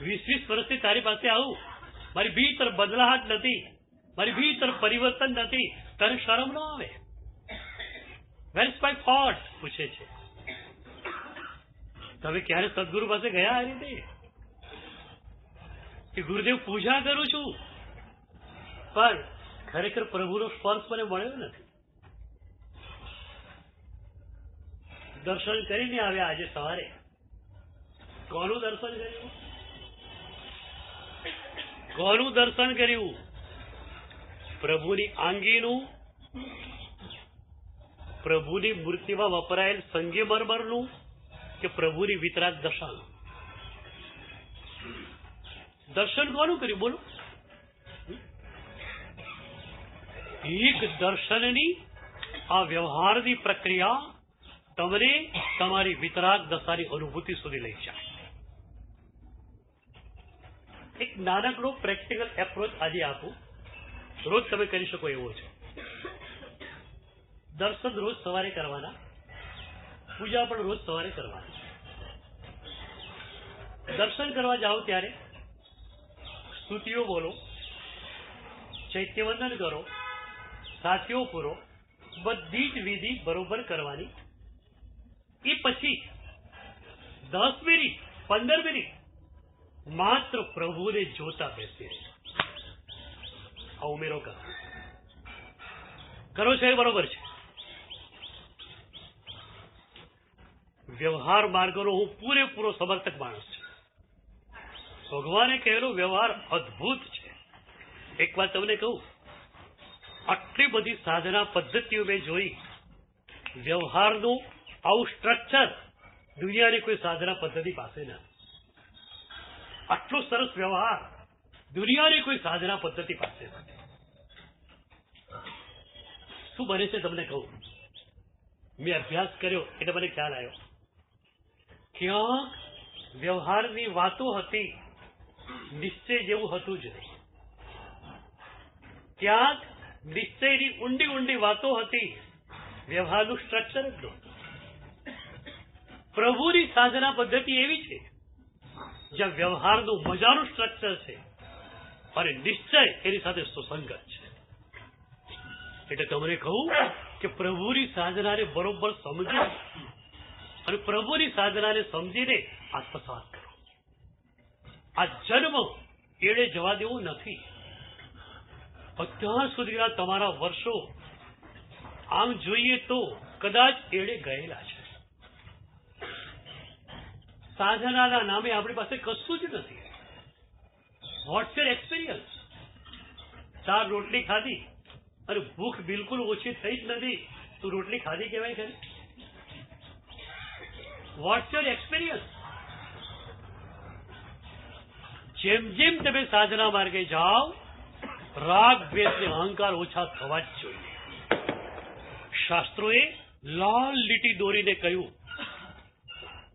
20 વર્ષથી તારી પાસે આવું, મારી ભીતર બદલાહટ નથી, મારી ભીતર પરિવર્તન નથી, તારે શરમ ન આવે? Where is my fault? પૂછે છે. તમે ક્યારે સદગુરુ પાસે ગયા આ રીતે કે ગુરુદેવ પૂજા કરું છું પણ ખરેખર પ્રભુનો સ્પર્શ મને મળ્યો નથી? દર્શન કરીને આવ્યા આજે સવારે. કોનું દર્શન કર્યું? કોનું દર્શન કર્યું? પ્રભુની આંગીનું, પ્રભુની મૂર્તિમાં વપરાયેલ સંગમરમરનું કે પ્રભુની વિતરાગ દશાનું? દર્શન કોનું કર્યું બોલો? એક દર્શનની આ વ્યવહારની પ્રક્રિયા તમને તમારી વિતરાગ દશાની અનુભૂતિ સુધી લઈ જાય. એક નાનકડો પ્રેક્ટિકલ એપ્રોચ આજે આપું, રોજ તમે કરી શકો એવો છે. દર્શન રોજ સવારે કરવાના, પૂજા પણ રોજ સવારે કરવાની. દર્શન કરવા જાઓ ત્યારે સ્તુતિઓ બોલો, ચૈત્યવંદન કરો, સાથીઓ પૂરો, બધી જ વિધિ બરોબર કરવાની. એ પછી 10 મિનિટ 15 મિનિટ માત્ર પ્રભુને જોતા બેસી આ ઉમેરો કરો છો એ બરોબર છે. વ્યવહાર માર્ગનો હું પૂરેપૂરો સમર્થક માણસ છું. ભગવાને કહેલો વ્યવહાર અદ્ભુત છે. એક વાત તમને કહું, આટલી બધી સાધના પદ્ધતિઓ મેં જોઈ, વ્યવહારનું આવું સ્ટ્રક્ચર દુનિયાની કોઈ સાધના પદ્ધતિ પાસે નથી. આટલો સરસ વ્યવહાર દુનિયાની કોઈ સાધના પદ્ધતિ પાસે નથી. શું બને છે તમને કહું, મેં અભ્યાસ કર્યો એટલે મને ખ્યાલ આવ્યો. ક્યાંક વ્યવહારની વાતો હતી, નિશ્ચય જેવું હતું જ નહીં. ક્યાંક નિશ્ચયની ઊંડી ઊંડી વાતો હતી, વ્યવહારનું સ્ટ્રક્ચર જ નહોતું. પ્રભુની સાધના પદ્ધતિ એવી છે જ્યાં વ્યવહારનું મજાનું સ્ટ્રક્ચર છે અને નિશ્ચય એની સાથે સુસંગત છે. એટલે તમને કહું કે પ્રભુની સાધનાને બરોબર સમજો અને પ્રભુની સાધનાને સમજીને આત્મસાત કરો. આ જન્મ એડે જવા દેવો નથી. અત્યાર સુધીના તમારા વર્ષો આમ જોઈએ તો કદાચ એડે ગયેલા છે. સાધનાના નામે આપણી પાસે કશું જ નથી. What's your experience? 4 રોટલી ખાધી અને ભૂખ બિલકુલ ઓછી થઈ જ નથી, તું રોટલી ખાધી કહેવાય ખરી? What's your experience? જેમ જેમ તમે સાધના માર્ગે જાઓ, રાગ દ્વેષ ને અહંકાર ઓછા થવા જ જોઈએ. શાસ્ત્રોએ લાલ લીટી દોરીને કહ્યું,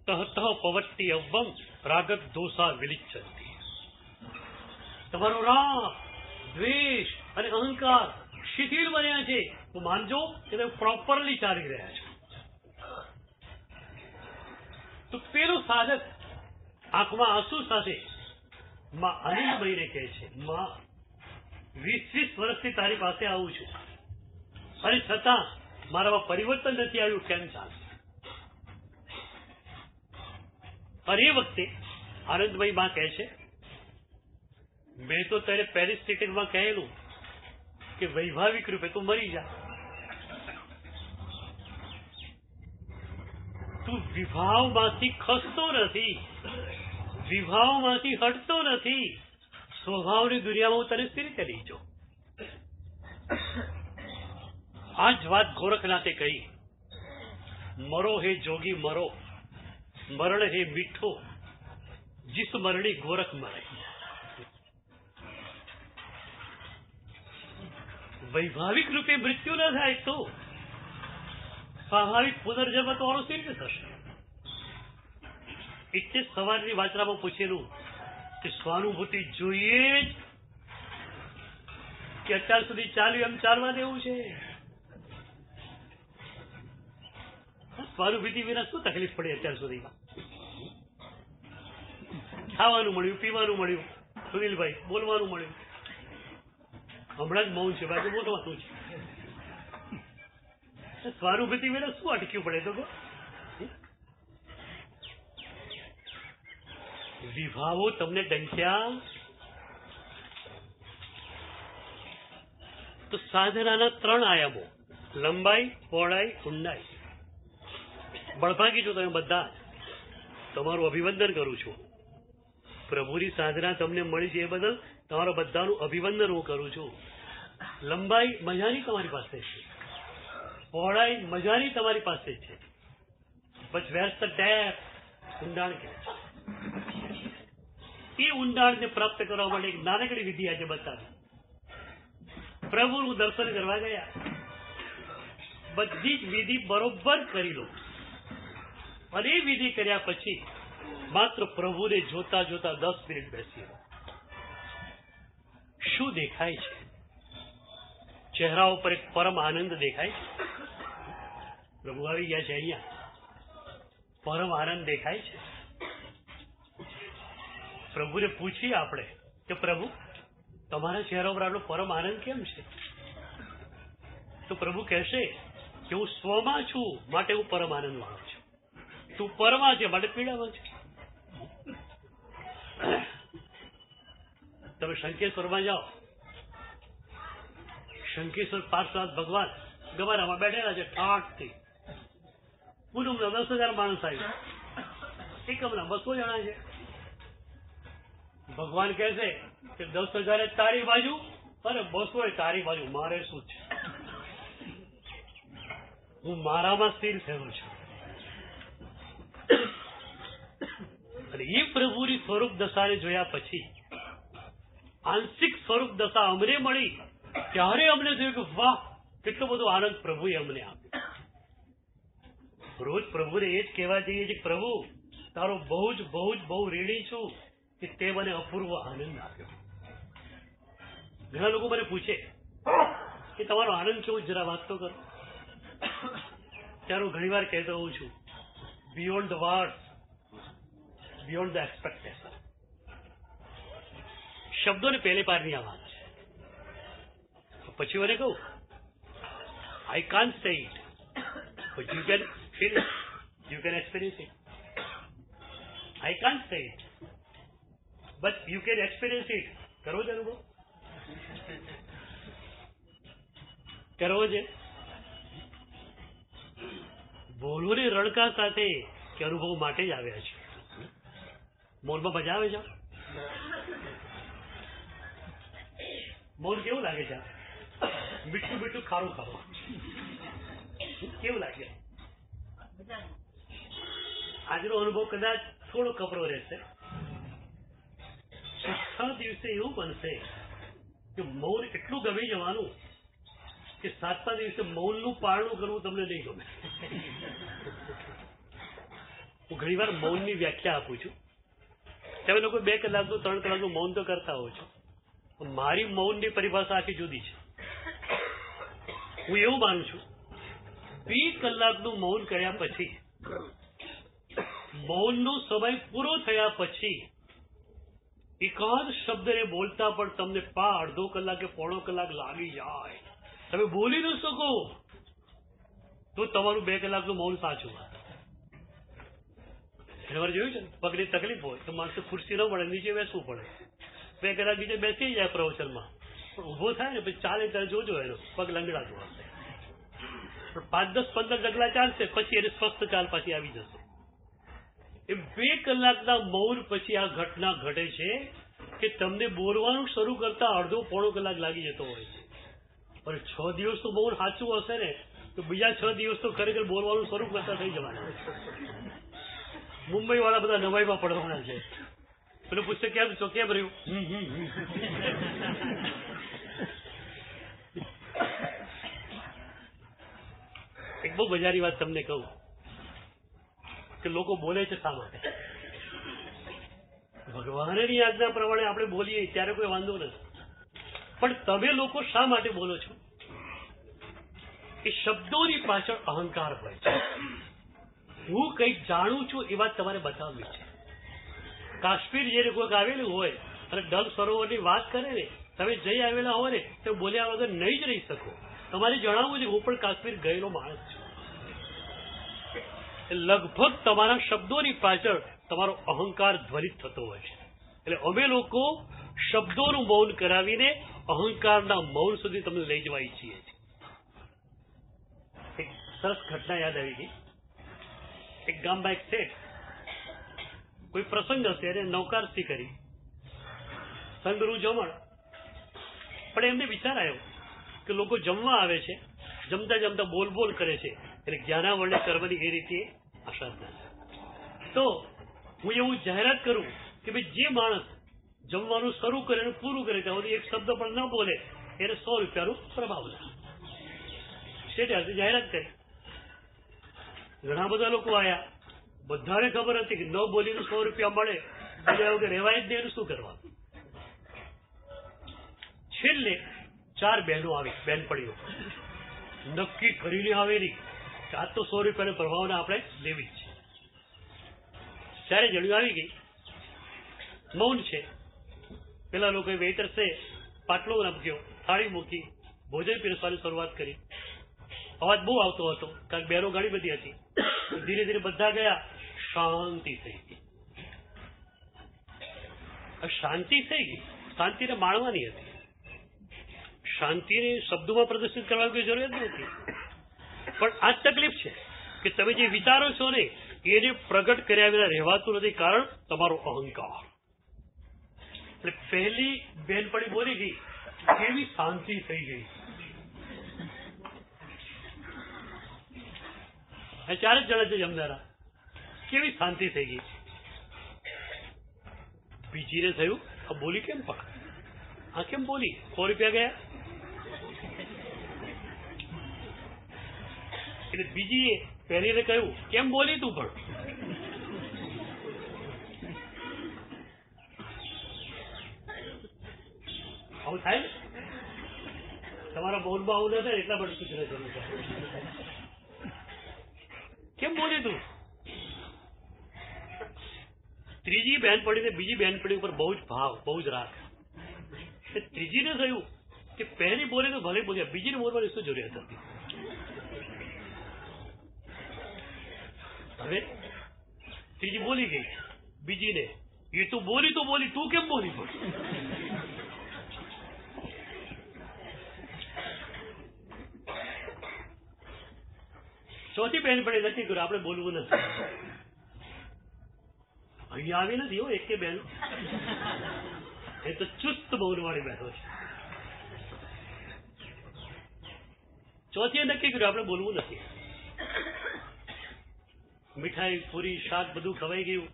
તહ પવટ્ટી અવ્વમ રાગત દોષા વિલિચ્છન્તિ. તમારો રાગ દ્વેષ અને અહંકાર શિથિલ બન્યા છે તો માનજો કે તમે પ્રોપરલી ચાલી રહ્યા છો. તો પેલો સાધક આંખમાં આંસુ સાથે માં આનંદમયીને કહે છે, માં 20 વર્ષથી તારી પાસે આવું છું અને છતાં મારામાં પરિવર્તન નથી આવ્યું, કેમ ચાલશે? અને એ વખતે આનંદમયી માં કહે છે, મેં તો તારે પેરિસ સિટીમાં કહેલું કે વૈભાવિક રૂપે તું મરી જા. તું વિભાવમાંથી ખસતો નથી, વિભાવમાંથી હટતો નથી. સ્વભાવની દુનિયામાં હું તને સ્થિર કરી જો. આ જ વાત ગોરખનાથે કહી, મરો હે જોગી મરો, મરણ હે મીઠો, જીસ મરણી ગોરખ મરે. વૈભાવિક રૂપે મૃત્યુ ન થાય તો સ્વાભાવિક પુનર્જન્મ તો વાળો સી રીતે થશે? એટલે સવારની વાચરામાં પૂછેલું કે સ્વાનુભૂતિ જોઈએ જ કે અત્યાર સુધી ચાલ્યું એમ ચાલવા દેવું છે? સ્વાનુભૂતિ વિના શું તકલીફ પડી અત્યાર સુધીમાં? ખાવાનું મળ્યું, પીવાનું મળ્યું, સુનિલભાઈ બોલવાનું મળ્યું, હમણાં જ મૌન છે, બાકી બોલવાનું છે. સ્વાનુભૂતિ વિના શું અટક્યું પડે તો? વિભાવો તમને ડંખ્યા. તો સાધનાના 3 આયામો, લંબાઈ, પહોળાઈ, ઊંડાઈ. બળભાગી છો તમે બધા. તમારું અભિવંદન કરું છું. પ્રભુની સાધના તમને મળી છે એ બદલ તમારા બધાનું અભિવંદન હું કરું છું. લંબાઈ મજાની તમારી પાસે છે, પહોળાઈ મજાની તમારી પાસે છે, બટ વેર્સ ધ ડેપ્થ, ઊંડાણ કે એ ઊંડાણને પ્રાપ્ત કરવા માટે એક નાનકડી વિધિ આજે બતાવી. પ્રભુનું દર્શન કરવા ગયા, બધી જ વિધિ બરોબર કરી લો અને એ વિધિ કર્યા પછી માત્ર પ્રભુને જોતા જોતા 10 મિનિટ બેસી. શું દેખાય છે? ચહેરા ઉપર એક પરમ આનંદ દેખાય છે. પ્રભુ આવી ગયા છે અહીંયા, પરમ આનંદ દેખાય છે. પ્રભુને પૂછીએ આપણે કે પ્રભુ તમારા ચહેરા ઉપર આટલો પરમ આનંદ કેમ છે? તો પ્રભુ કહેશે કે હું સ્વમાં છું માટે હું પરમ આનંદ માનું છું, તું પરમાં છે માટે પીડામાં છે. તમે શંકેશ્વરમાં જાઓ, શંકેશ્વર પાર્શ્વનાથ ભગવાન ગવારામાં બેઠેલા છે ઠાઠથી. પૂનમના 10,000 માણસ આવ્યા, એકમના 200 જણા છે. ભગવાન કહે છે કે 10,000 તારી બાજુ અને 200 તારી બાજુ. મારે શું છે? હું મારામાં સ્થિર થયો છું. અને એ પ્રભુની સ્વરૂપ દશાને જોયા પછી આંશિક સ્વરૂપ દશા અમને મળી ત્યારે અમને થયું કે વાહ, કેટલો બધો આનંદ પ્રભુએ અમને આપ્યો. રોજ પ્રભુને એ જ કહેવા જઈએ છે, પ્રભુ તારો બહુ જ ઋણી છું કે તે મને અપૂર્વ આનંદ આપ્યો. ઘણા લોકો મને પૂછે કે તમારો આનંદ કેવો, જરા વાત તો કરો. ત્યારે હું ઘણી વાર કહેતો હોઉં છું, beyond the words, beyond the expectation. શબ્દોને પહેલે પારની આ વાત છે. પછી મને કહું, આઈ કાન્ટ સે it, but you can feel it, you can experience it. I can't સે it, but you can experience it. કરવો છે અનુભવ? કરવો છે? બોલો ને રડકા સાથે કે અનુભવ માટે જ આવ્યા છે. મૌનમાં મજા આવે છે? મૌન કેવું લાગે છે? મીઠું મીઠું ખારું ખાવું કેવું લાગે? આજનો અનુભવ કદાચ થોડો કપરો રહેશે. 6 દિવસે એવું બનશે કે મૌન એટલું ગમી જવાનું કે 7મા દિવસે મૌનનું પારણું કરવું તમને નહીં ગમે. હું ઘણી વાર મૌનની વ્યાખ્યા આપું છું. તમે લોકો 2 કલાકનું 3 કલાકનું મૌન તો કરતા હો છો. મારી મૌનની પરિભાષા આખી જુદી છે. હું એવું માનું છું, 2 કલાકનું મૌન કર્યા પછી, મૌનનો સમય પૂરો થયા પછી એકાદ શબ્દને બોલતા પણ તમને અડધો કલાક કે પોણો કલાક લાગી જાય, તમે બોલી ન શકો, તો તમારું 2 કલાકનું મૌન સાચું. ઘણી જોયું છે, પગની તકલીફ હોય તો માણસે ખુરશી ન મળે, નીચે બેસવું પડે. 2 કલાક નીચે બેસી જાય પ્રવચનમાં, પણ ઉભો થાય ને પછી ચાલે ત્યારે જોજો એનો પગ લંગડાતો હશે. પણ 5, 10, 15 ડગલા ચાલશે પછી એને સ્વસ્થ ચાલ પાછી આવી જશે. એ 2 કલાકના મૌન પછી આ ઘટના ઘટે છે કે તમને બોલવાનું શરૂ કરતા અડધો પોણો કલાક લાગી જતો હોય છે. પણ 6 દિવસનું મૌન સાચું હશે ને તો બીજા 6 દિવસ તો ખરેખર બોલવાનું શરૂ કરતા થઈ જવાના. મુંબઈ વાળા બધા નવાઈમાં પડવાના છે. પેલું પૂછશે કેમ છો, કેમ રહ્યું? એક બહુ મજાની વાત તમને કહું કે લોકો બોલે છે શા માટે? ભગવાનની આજ્ઞા પ્રમાણે આપણે બોલીએ ત્યારે કોઈ વાંધો નથી, પણ તમે લોકો શા માટે બોલો છો? એ શબ્દોની પાછળ અહંકાર હોય છે. હું કંઈક જાણું છું એ વાત તમારે બતાવવી છે. કાશ્મીર જઈને કોઈક આવેલું હોય અને ડલ સરોવરની વાત કરે ને, તમે જઈ આવેલા હોય ને તો બોલ્યા વગર નહીં જ રહી શકો. તમારે જણાવવું છે હું પણ કાશ્મીર ગયેલો માણસ છું. લગભગ તમારા શબ્દોની પાછળ તમારો અહંકાર ધ્વનિત થતો હોય છે. એટલે અમે લોકો શબ્દોનું મૌન કરાવીને અહંકારના મૌન સુધી તમને લઈ જવા ઈચ્છીએ છીએ. એક સરસ ઘટના યાદ આવી ગઈ. એક ગામમાં એક શેઠ કોઈ પ્રસંગ હશે એને નૌકારથી કરી સંગરૂ જમણ, પણ એમને વિચાર આવ્યો કે લોકો જમવા આવે છે, જમતા જમતા બોલ બોલ કરે છે, એટલે જ્ઞાનાવરણે કરવાની એ રીતે આશા ના. તો હું એવું જાહેરાત કરું કે ભાઈ જે માણસ જમવાનું શરૂ કરે અને પૂરું કરે ત્યાં સુધી એક શબ્દ પણ ન બોલે એને 100 રૂપિયાનું પ્રભાવ થાય. શેઠે જાહેરાત કરી. ઘણા બધા લોકો આવ્યા. બધાને ખબર હતી કે ન બોલીને 100 રૂપિયા મળે, બીજા વગર રહેવાય જ નહીં, શું કરવાનું. છેલ્લે 4 બહેનો આવી, બેનપણીઓ નક્કી કરીને આવેલી કે આ તો 100 રૂપિયાની પ્રભાવના આપણે લેવી જ છે. ત્યારે જણ્યું આવી ગઈ, મૌન છે. પેલા લોકોએ વેઇટર્સે પાટલો મૂક્યો, થાળી મૂકી, ભોજન પીરસવાની શરૂઆત કરી. અવાજ બહુ આવતો હતો કારણ કે બહેનો ઘણી બધી હતી. ધીરે ધીરે બધા ગયા, શાંતિ થઈ ગઈ. શાંતિ થઈ ગઈ, શાંતિને માણવાની હતી. શાંતિને શબ્દોમાં પ્રદર્શિત કરવાની કોઈ જરૂર નથી. પણ આ જ તકલીફ છે કે તમે જે વિચારો છો ને એને પ્રગટ કર્યા વિના રહેવાતું નથી, કારણ તમારો અહંકાર. એટલે પહેલી બેનપણી બોલી ગઈ, કેવી શાંતિ થઈ ગઈ. 4 જ જણા છે જમનારા, કેવી શાંતિ થઈ ગઈ. બીજીને થયું આ બોલી કેમ પણ, આ કેમ બોલી, 100 રૂપિયા ગયા. એટલે બીજીએ પહેલીને કહ્યું કેમ બોલી તું પણ. આવું થાય ને તમારા મૌનમાં, આવું ન થાય એટલા માટે સૂચના જરૂર છે. કેમ બોલી તું. ત્રીજી બહેનપણીને બીજી બહેનપણી ઉપર બહુ જ ભાવ, બહુ જ રાગ. ત્રીજીને થયું કે પહેલી બોલે તો ભલે બોલ્યા, બીજીને બોલવાની શું જરૂરિયાત હતી. હવે ત્રીજી બોલી ગઈ, બીજીને એ તું બોલી તો બોલી, તું કેમ બોલી પણ. ચોથી બહેનપણી નક્કી કર્યું આપણે બોલવું નથી. અહીંયા આવી નથી હો એક બહેન, એ તો ચુસ્ત મૌન વાળી બહેનો છે. ચોથીએ નક્કી કર્યું આપણે બોલવું નથી. મીઠાઈ, પૂરી, શાક બધું ખવાઈ ગયું.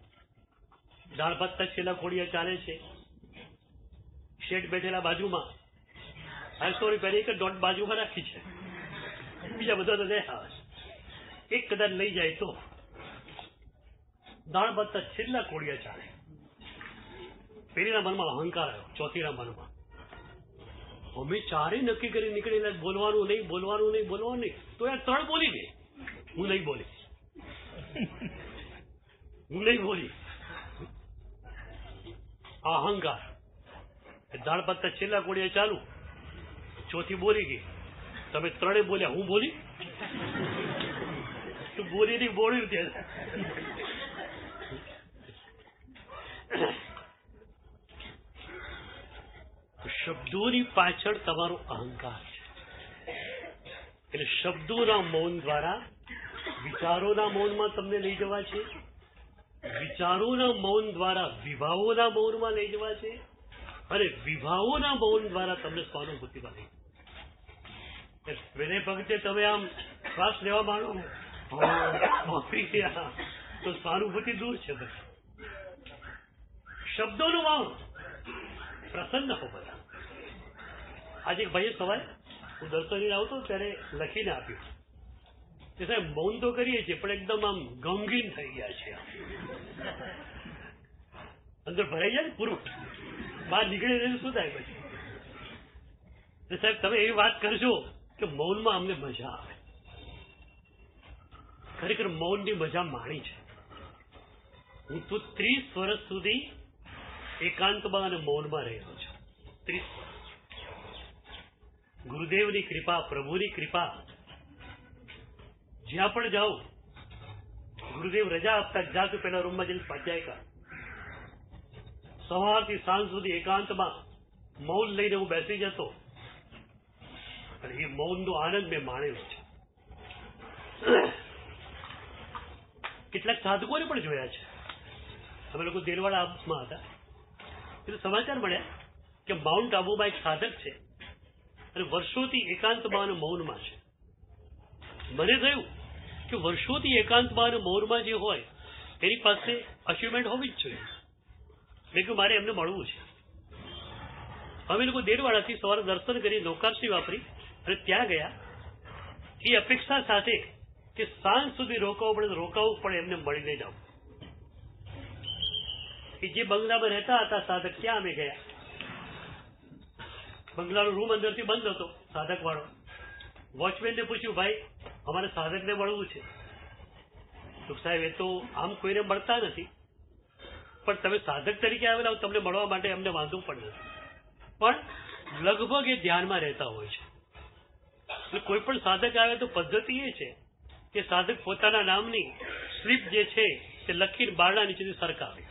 દાળ ભાત તક છેલ્લા કોડિયા ચાલે છે. શેઠ બેઠેલા બાજુમાં, 100 રૂપિયાની એક દોઢ બાજુમાં રાખી છે, બીજા બધા તો લે આવે. એક કદાચ લઈ જાય તો દાળ ભાત છેલ્લા કોડિયા ચાલે. પેલીના મનમાં અહંકાર આવ્યો, ચોથીના મનમાં અમે 4 નક્કી કરી નીકળેલા બોલવાનું નહીં, બોલવાનું નહીં, બોલવાનું નહીં, તો યાર 3 બોલી ગઈ. હું નહીં બોલી, હું નહીં બોલી. અહંકાર. દાળ ભાત છેલ્લા કોડિયા ચાલુ, ચોથી બોલી ગઈ. તમે 3 બોલ્યા, હું બોલી. તું બોલી નહીં, બોલ્યું ત્યાં. શબ્દોની પાછળ તમારો અહંકાર છે. એટલે શબ્દોના મૌન દ્વારા વિચારોના મૌનમાં તમને લઈ જવા છે, વિચારોના મૌન દ્વારા વિભાવોના મૌનમાં લઈ જવા છે, અને વિભાવોના મૌન દ્વારા તમને સ્વાનુભૂતિમાં લઈ જવા. વિનય ભગતે તમે આમ શ્વાસ લેવા માંડો તો સ્વાનુભૂતિ દૂર છે. બધી શબ્દોનું મૌન પ્રસન્ન હો બધા. આજે એક ભાઈએ સવારે હું દર્શનીને આવતો ત્યારે લખીને આપ્યું કે સાહેબ મૌન તો કરીએ છીએ પણ એકદમ આમ ગમગીન થઈ ગયા છે. અંદર ભરાઈ જાય ને પૂરું, બહાર નીકળી રહ્યું શું થાય પછી. સાહેબ તમે એવી વાત કરશો કે મૌનમાં અમને મજા આવે. ખરેખર મૌનની મજા માણી છે. હું તો 30 વર્ષ સુધી એકાંતમાં અને મૌનમાં રહેલો છું. 30 વર્ષ. ગુરુદેવની કૃપા, પ્રભુની કૃપા, જ્યાં પણ જાઉં ગુરુદેવ રજા આપતા જા તું પેલા રૂમમાં જઈને સ્વાધ્યાય કર. સવારથી સાંજ સુધી એકાંતમાં મૌન લઈને હું બેસી જતો અને એ મૌનનો આનંદ મેં માણેલો છે. કેટલાક સાધકોને પણ જોયા છે. અમે લોકો દેલવાડા આબુમાં હતા એટલે સમાચાર મળ્યા કે માઉન્ટ આબુમાં એક સાધક છે અને વર્ષોથી એકાંતમાં અને મૌનમાં છે. મને થયું કે વર્ષોથી એકાંતમાં અને મૌનમાં જે હોય એની પાસે અચીવમેન્ટ હોવી જ જોઈએ. મેં કહ્યું મારે એમને મળવું છે. અમે લોકો દેલવાડાથી સવારે દર્શન કરી નૌકાશ્રી વાપરી અને ત્યાં ગયા એ અપેક્ષા સાથે કે સાંજ સુધી રોકાવું પડે એમને મળીને જાઉં. કે જે બંગલામાં રહેતા હતા સાધક ત્યાં અમે ગયા. બંગલાનો રૂમ અંદરથી બંધ હતો સાધક વાળો. વોચમેનને પૂછ્યું ભાઈ અમારે સાધકને મળવું છે. તો સાહેબ એ તો આમ કોઈને મળતા નથી પણ તમે સાધક તરીકે આવેલા તમને મળવા માટે અમને વાંધો પણ નથી પણ લગભગ એ ધ્યાનમાં રહેતા હોય છે. એટલે કોઈ પણ સાધક આવે તો પદ્ધતિ એ છે કે સાધક પોતાના નામની સ્લીપ જે છે તે લખીને બારણા નીચેથી સરકાવે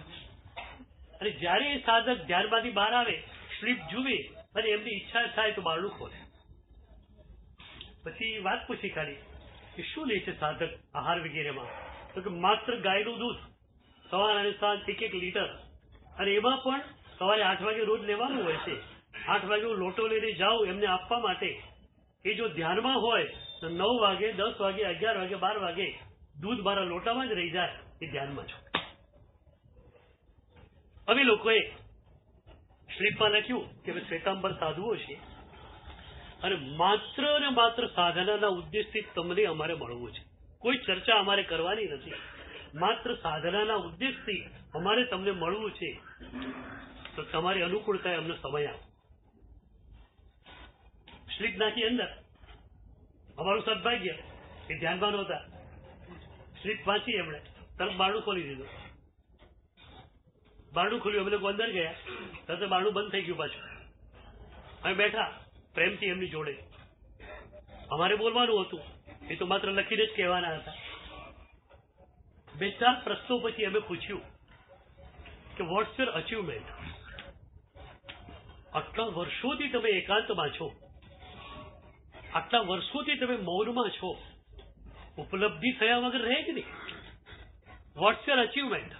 અને જ્યારે એ સાધક ધ્યાનમાંથી બહાર આવે સ્લીપ જુએ અને એમની ઈચ્છા થાય તો બારણું ખોલે. પછી વાત પૂછી ખાલી કે શું લે છે સાધક આહાર વગેરેમાં? તો કે માત્ર ગાયનું દૂધ સવાર અને સાંજ 1 લીટર અને એમાં પણ સવારે 8 વાગે રોજ લેવાનું હોય છે. 8 વાગે હું લોટો લઈને જાઉં એમને આપવા માટે. એ જો ધ્યાનમાં હોય તો 9 વાગે 10 વાગે 11 વાગે 12 વાગે દૂધ મારા લોટામાં જ રહી જાય. એ ધ્યાનમાં છું. અમે લોકોએ સ્લીપમાં લખ્યું કે અમે શ્વેતાંબર સાધુઓ છીએ અને માત્ર ને માત્ર સાધનાના ઉદ્દેશથી તમને અમારે મળવું છે. કોઈ ચર્ચા અમારે કરવાની નથી. માત્ર સાધનાના ઉદ્દેશથી અમારે તમને મળવું છે. તો તમારી અનુકૂળતાએ અમને સમય આપો. સ્લીપ નાખી અંદર. અમારું સદભાગ્ય એ ધ્યાનમાં નહોતા. સ્લીપ વાંચી એમણે તરત બારણું ખોલી દીધું. બારણું ખોલ્યું અમે લોકો અંદર ગયા તરત બારણું બંધ થઈ ગયું પાછું. અમે બેઠા પ્રેમથી એમની જોડે. અમારે બોલવાનું હતું એ તો માત્ર લખીને જ કહેવાના હતા. 2-4 પ્રશ્નો પછી અમે પૂછ્યું કે વોટ્સ યોર અચીવમેન્ટ? આટલા વર્ષોથી તમે એકાંતમાં છો, આટલા વર્ષોથી તમે મૌનમાં છો, ઉપલબ્ધિ થયા વગર રહે જ નહીં. What's your achievement?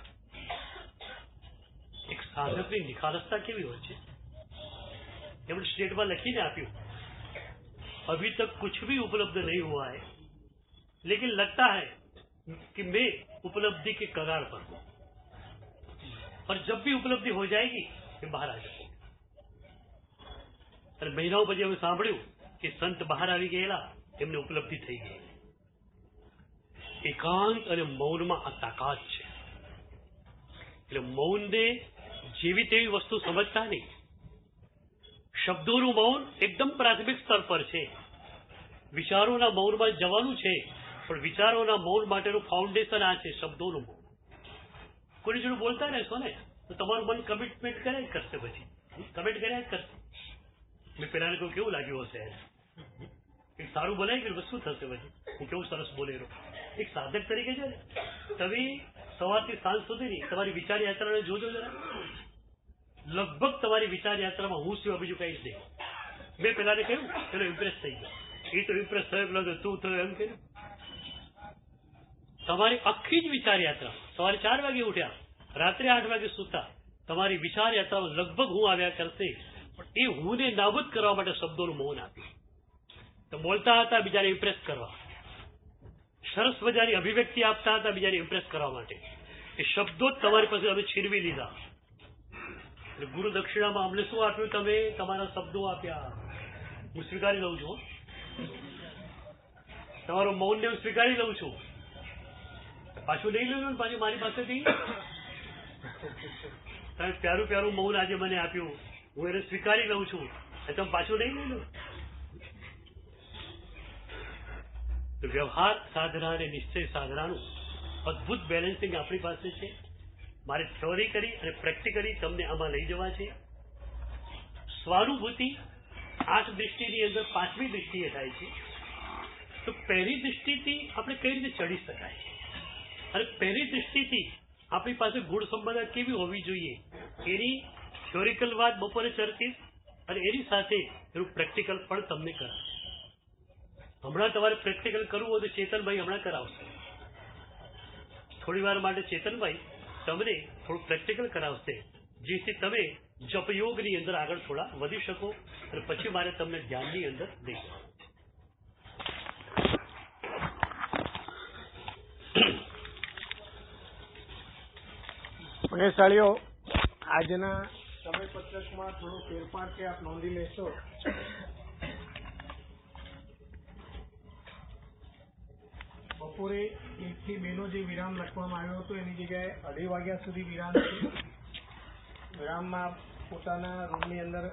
એક સાધકની નિખાલસતા કેવી હોય છે એમણે સ્ટેટમાં લખીને આપ્યું अभी तक कुछ भी उपलब्ध नहीं हुआ है लेकिन लगता है कि मैं उपलब्धि के कगार पर हूं और जब भी उपलब्धि हो जाएगी मैं बाहर आ जाऊंगा. અને મહિનાઓ પછી અમે સાંભળ્યું કે સંત બહાર આવી ગયેલા, એમને ઉપલબ્ધિ થઈ ગઈ. એકાંત અને મૌનમાં આ તાકાત છે. એટલે મૌનને જેવી તેવી વસ્તુ સમજતા નહીં. શબ્દોનું મૌન એકદમ પ્રાથમિક સ્તર પર છે. વિચારોના મૌનમાં જવાનું છે પણ વિચારોના મૌન માટેનું ફાઉન્ડેશન આ છે શબ્દોનું મૌન. કોઈની જોડે બોલતા રહેશો ને તો તમારું મન કમિટમેન્ટ કર્યા જ કરશે. પછી કમેન્ટ કર્યા જ કરશે. મેં પેલાને કહ્યું કેવું લાગ્યું હશે? એક સારું બોલાય ગયું શું થશે? પછી હું કેવું સરસ બોલેલો. એક સાધક તરીકે છે ને તમે સવારથી સાંજ સુધીની તમારી વિચાર યાત્રાને જોજો જરા. લગભગ તમારી વિચાર યાત્રામાં હું સિવાય બીજું કઈ જ નહીં. મેં પેલાને કહ્યું પેલો ઇમ્પ્રેસ થઈ ગયો. એ તો ઇમ્પ્રેસ થયો પેલો તું થયો એમ કહ્યું. તમારી આખી જ વિચાર યાત્રા સવારે 4 વાગે ઉઠ્યા રાત્રે 8 વાગે સુતા તમારી વિચાર યાત્રામાં લગભગ હું આવ્યા કરશે. પણ એ હુંને નાબૂદ કરવા માટે શબ્દોનું મૌન આપ્યું. તો બોલતા હતા બીજાને ઇમ્પ્રેસ કરવા, સરસ મજાની અભિવ્યક્તિ આપતા હતા બીજાને ઇમ્પ્રેસ કરવા માટે. એ શબ્દો જ તમારી પાસે અમે છીનવી લીધા. ગુરુ દક્ષિણામાં અમને શું આપ્યું? તમે તમારા શબ્દો આપ્યા. હું સ્વીકારી લઉં છું. તમારું મૌનને હું સ્વીકારી લઉં છું. પાછું નહીં લઉં પાછું મારી પાસેથી. તમે પ્યારું પ્યારું મૌન આજે મને આપ્યું, હું એને સ્વીકારી લઉં છું. તમે પાછું નહીં લઈ લો. વ્યવહાર સાધના અને નિશ્ચય સાધનાનું અદભુત બેલેન્સિંગ આપણી પાસે છે. મારે થિયોરી કરી અને પ્રેક્ટિકલી તમને આમાં લઈ જવા છે. સ્વાનુભૂતિ 8 દૃષ્ટિની અંદર 5મી દૃષ્ટિએ થાય છે. તો પહેલી દૃષ્ટિથી આપણે કઈ રીતે ચડી શકાય? અને પહેલી દૃષ્ટિથી આપણી પાસે ગુણ સંપદા કેવી હોવી જોઈએ એની થિયોરિકલ વાત બપોરે ચર્ચીશ અને એની સાથે એનું પ્રેક્ટિકલ પણ તમને કરાવીશ. હમણાં તમારે પ્રેક્ટિકલ કરવું હોય તો ચેતનભાઈ હમણાં કરાવશે. થોડી વાર માટે ચેતનભાઈ તમને થોડું પ્રેક્ટિકલ કરાવશે, જેથી તમે જપયોગની અંદર આગળ થોડા વધી શકો અને પછી મારે તમને ધ્યાનની અંદર લઈ જવું. મહેશાળીઓ, આજના સમયપત્રકમાં થોડો ફેરફાર છે, આપ નોંધી લેશો. બપોરે 1 થી 2 નો જે વિરામ લખવામાં આવ્યો હતો એની જગ્યાએ 2:30 વાગ્યા સુધી વિરામ છે. વિરામમાં પોતાના રૂમની અંદર